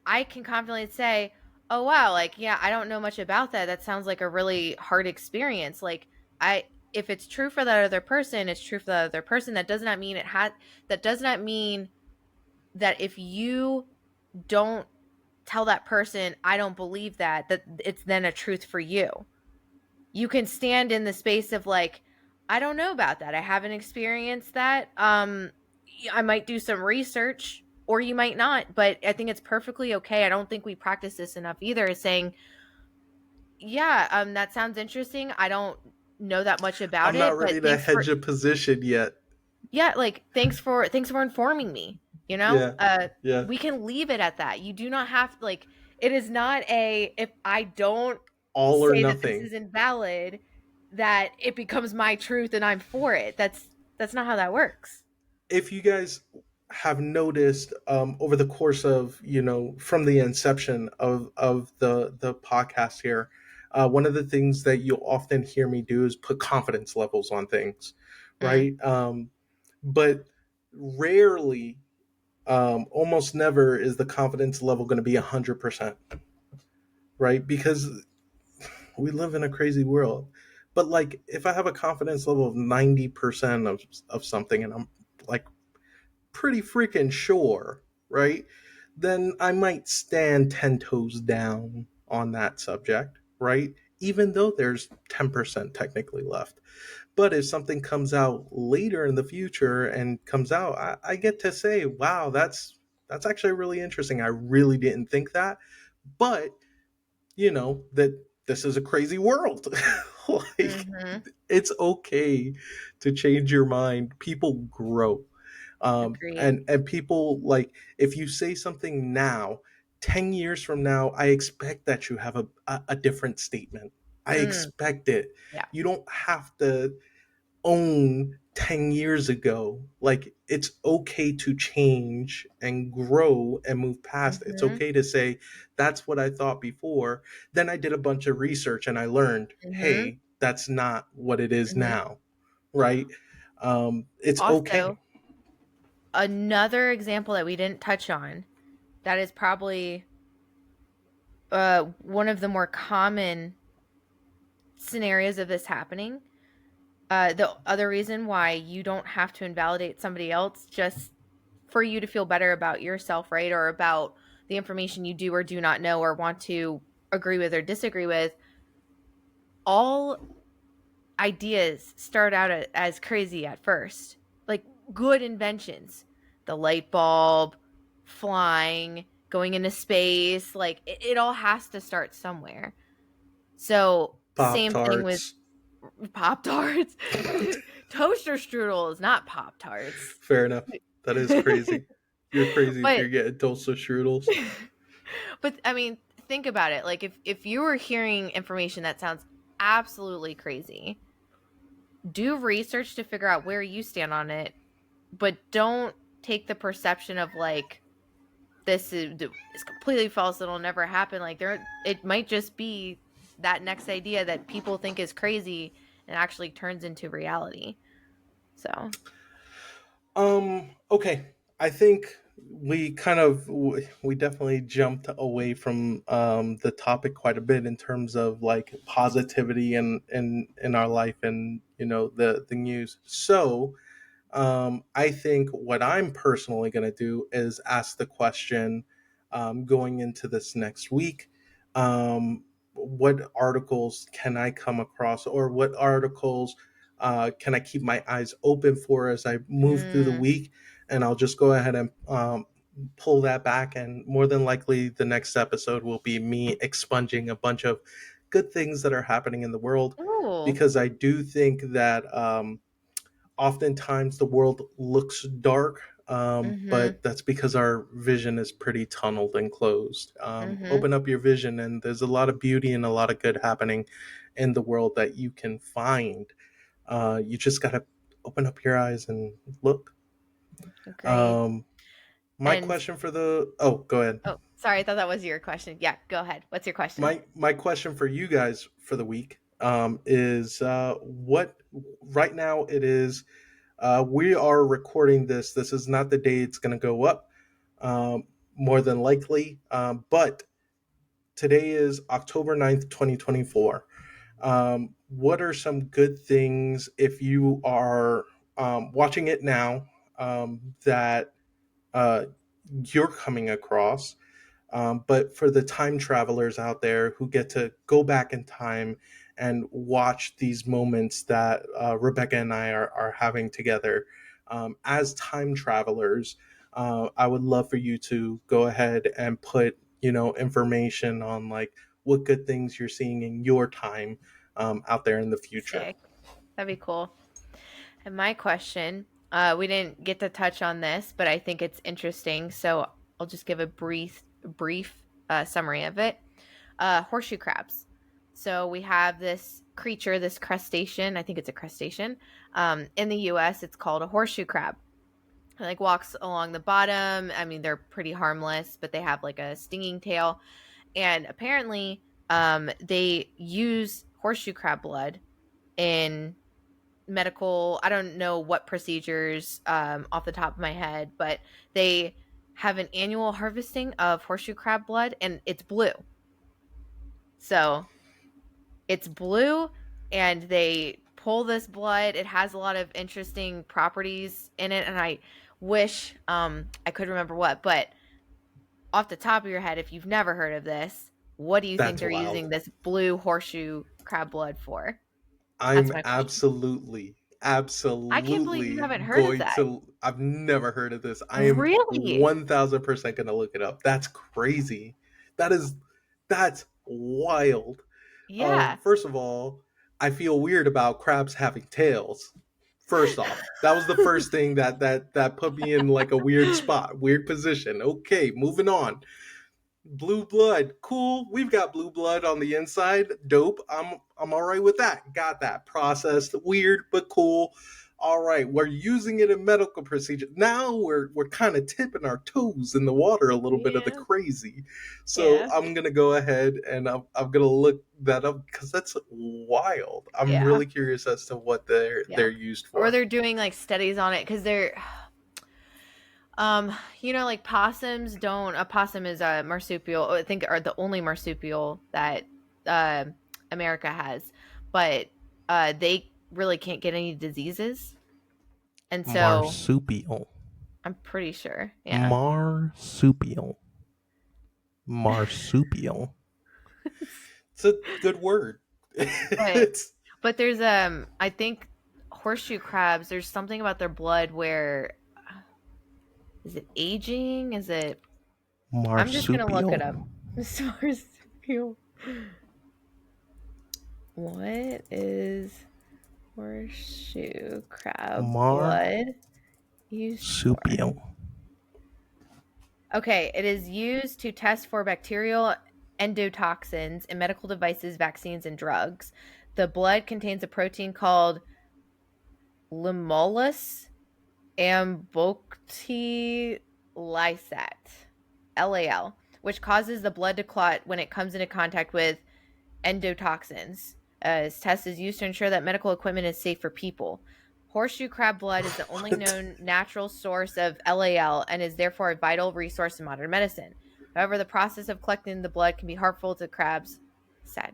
I can confidently say, "Oh wow, like yeah, I don't know much about that. That sounds like a really hard experience." Like I if it's true for that other person, it's true for that other person. That does not mean that if you don't tell that person, "I don't believe that it's then a truth for you." You can stand in the space of like, I don't know about that. I haven't experienced that. I might do some research or you might not, but I think it's perfectly okay. I don't think we practice this enough either, is saying, yeah, that sounds interesting. I don't know that much about I'm not it, but ready to hedge a position yet. yeah, like thanks for informing me, you know? Yeah, yeah. We can leave it at that. You do not have like it is not a if I don't All or say that this nothing. isn't valid, that it becomes my truth and I'm for it. That's not how that works. If you guys have noticed, over the course of, from the inception of the podcast here, one of the things that you'll often hear me do is put confidence levels on things, Mm, right? But rarely, almost never, is the confidence level going to be 100%, right? Because we live in a crazy world. But like, if I have a confidence level of 90% of something, and I'm like pretty freaking sure, right? Then I might stand 10 toes down on that subject, right? Even though there's 10% technically left. But if something comes out later in the future and comes out, I get to say, wow, that's actually really interesting. I really didn't think that. But, that this is a crazy world. Like, mhm. it's okay to change your mind. People grow, Agreed. and people, like, if you say something now, 10 years from now, I expect that you have a different statement. I Mm, expect it. yeah. You don't have to own 10 years ago. Like, it's okay to change and grow and move past. It's Mhm. okay to say, that's what I thought before. Then I did a bunch of research and I learned, Mhm. hey, that's not what it is Mhm. now, right? It's okay. Also, another example that we didn't touch on that is probably one of the more common scenarios of this happening. The other reason why you don't have to invalidate somebody else just for you to feel better about yourself, right? Or about the information you do or do not know or want to agree with or disagree with. All ideas start out as crazy at first, like good inventions, the light bulb, flying, going into space, like it all has to start somewhere. So, Pop same thing with Tarts. Pop Tarts. Toaster strudels, not Pop Tarts. Fair enough. That is crazy. You're crazy if but you're getting toaster strudels. but I mean, think about it. Like if you were hearing information that sounds absolutely crazy, do research to figure out where you stand on it, but don't take the perception of like this is completely false, it'll never happen. Like there it might just be that next idea that people think is crazy and actually turns into reality. So, Okay. I think we definitely jumped away from the topic quite a bit in terms of like positivity in our life, and the news. So, I think what I'm personally going to do is ask the question, going into this next week, what articles can I come across, or what articles can I keep my eyes open for as I move through the mm, week? And I'll just go ahead and pull that back. And more than likely, the next episode will be me expunging a bunch of good things that are happening in the world, ooh, because I do think that. Oftentimes the world looks dark, Mhm. but that's because our vision is pretty tunneled and closed. Mhm. Open up your vision, and there's a lot of beauty and a lot of good happening in the world that you can find. You just got to open up your eyes and look. Agreed. Um, my And question for the oh, go ahead. oh, sorry, I thought that was your question. Yeah, go ahead. What's your question? My question for you guys for the week is what right now it is. We are recording this. This is not the day it's going to go up, um, more than likely. But today is October 9th, 2024. What are some good things if you are watching it now that uh, you're coming across? But for the time travelers out there who get to go back in time and watch these moments that Rebecca and I are having together as time travelers, I would love for you to go ahead and put information on like what good things you're seeing in your time out there in the future. Sick. That'd be cool. And my question, we didn't get to touch on this, but I think it's interesting. So I'll just give a brief summary of it. Horseshoe crabs. So we have this creature, this crustacean. I think it's a crustacean. In the U.S., it's called a horseshoe crab. It, like walks along the bottom. I mean, they're pretty harmless, but they have like a stinging tail. And apparently, they use horseshoe crab blood in medical. I don't know what procedures off the top of my head, but they have an annual harvesting of horseshoe crab blood, and it's blue. So it's blue, and they pull this blood. It has a lot of interesting properties in it, and I wish I could remember what, but off the top of your head, if you've never heard of this, what do you think That's they're wild. using this blue horseshoe crab blood for? That's I'm my question. absolutely, I can't believe you absolutely haven't heard of going that. to. I've never heard of this. I am Really? 1000% going to look it up. That's crazy. That is, that's wild. Yeah. First of all, I feel weird about crabs having tails. First off, that was the first thing that put me in like a weird spot, weird position. Okay, moving on. Blue blood, cool. We've got blue blood on the inside. Dope. I'm all right with that. Got that. Processed. Weird but cool. All right, we're using it in medical procedure. Now we're kind of tipping our toes in the water a little bit of the Yeah. crazy. So Yeah. I'm gonna go ahead and I'm gonna look that up because that's wild. I'm Yeah. really curious as to what they're Yeah. used Or for. they're doing like studies on it because they're like possums don't a possum is a marsupial, I think, are the only marsupial that uh America has. But they really can't get any diseases. And so Marsupial. I'm pretty sure. Yeah. Marsupial. Marsupial. It's a good word. But It's there's I think horseshoe crabs, there's something about their blood where is it aging? Is it I'm just gonna look it marsupial. up. Marsupial. What is horseshoe crab blood used for? Marsupial. Okay, it is used to test for bacterial endotoxins in medical devices, vaccines, and drugs. The blood contains a protein called limolus amboxylysate, LAL, which causes the blood to clot when it comes into contact with endotoxins. This test is used to ensure that medical equipment is safe for people. Horseshoe crab blood is the only What? known natural source of LAL and is therefore a vital resource in modern medicine. However, the process of collecting the blood can be harmful to crabs. Sad.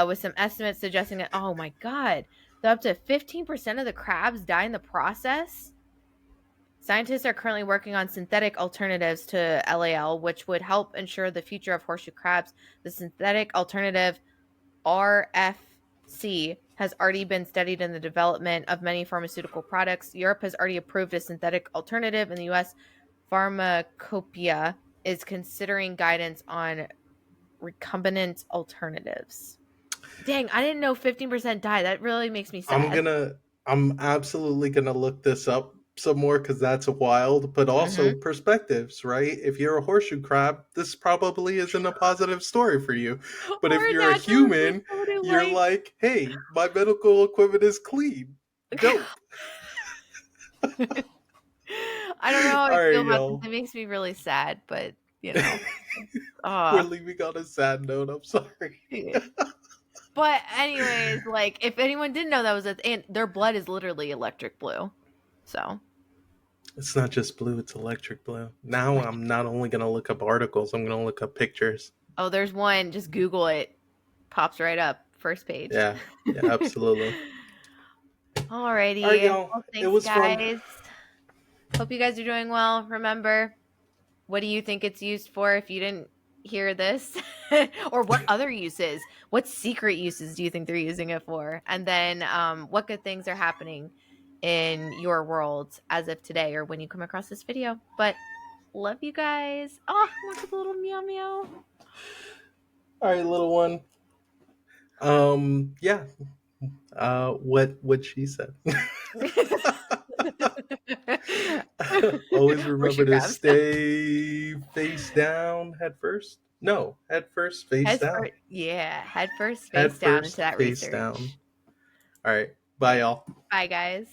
With some estimates suggesting that, oh my God, that up to 15% of the crabs die in the process. Scientists are currently working on synthetic alternatives to LAL, which would help ensure the future of horseshoe crabs. The synthetic alternative RFC has already been studied in the development of many pharmaceutical products. Europe has already approved a synthetic alternative. In the US, Pharmacopoeia is considering guidance on recombinant alternatives. Dang, I didn't know 15% die. That really makes me I'm sad. gonna I'm absolutely gonna look this up some more because that's wild, but also Hmm. perspectives, right? If you're a horseshoe crab, this probably isn't a positive story for you. But if Or you're a naturally human, someone who you're like like, hey, my medical equipment is clean. Dope. I don't know how I All feel right, about this. y'all. It makes me really sad, but We're uh leaving on a sad note. I'm sorry. but anyways, like if anyone didn't know that was a and their blood is literally electric blue. So It's not just blue, it's electric blue. Now electric. I'm not only going to look up articles, I'm going to look up pictures. Oh, there's one. Just Google it. Pops right up. First page. Yeah, yeah, absolutely. All right, Alrighty. y'all. Well, It thanks, was fun. guys. Hope you guys are doing well. Remember, what do you think it's used for if you didn't hear this? Or what other uses? What secret uses do you think they're using it for? And then what good things are happening in your world as of today or when you come across this video? But love you guys. Oh, look at the little meow meow. All right, little one. Yeah. What she said. Always remember Horseshoe to crabs. stay face down, head first. No, head first, face Head down. first, yeah, head first, Head face down into first, that face down. research. All right. Bye, y'all. Bye, guys.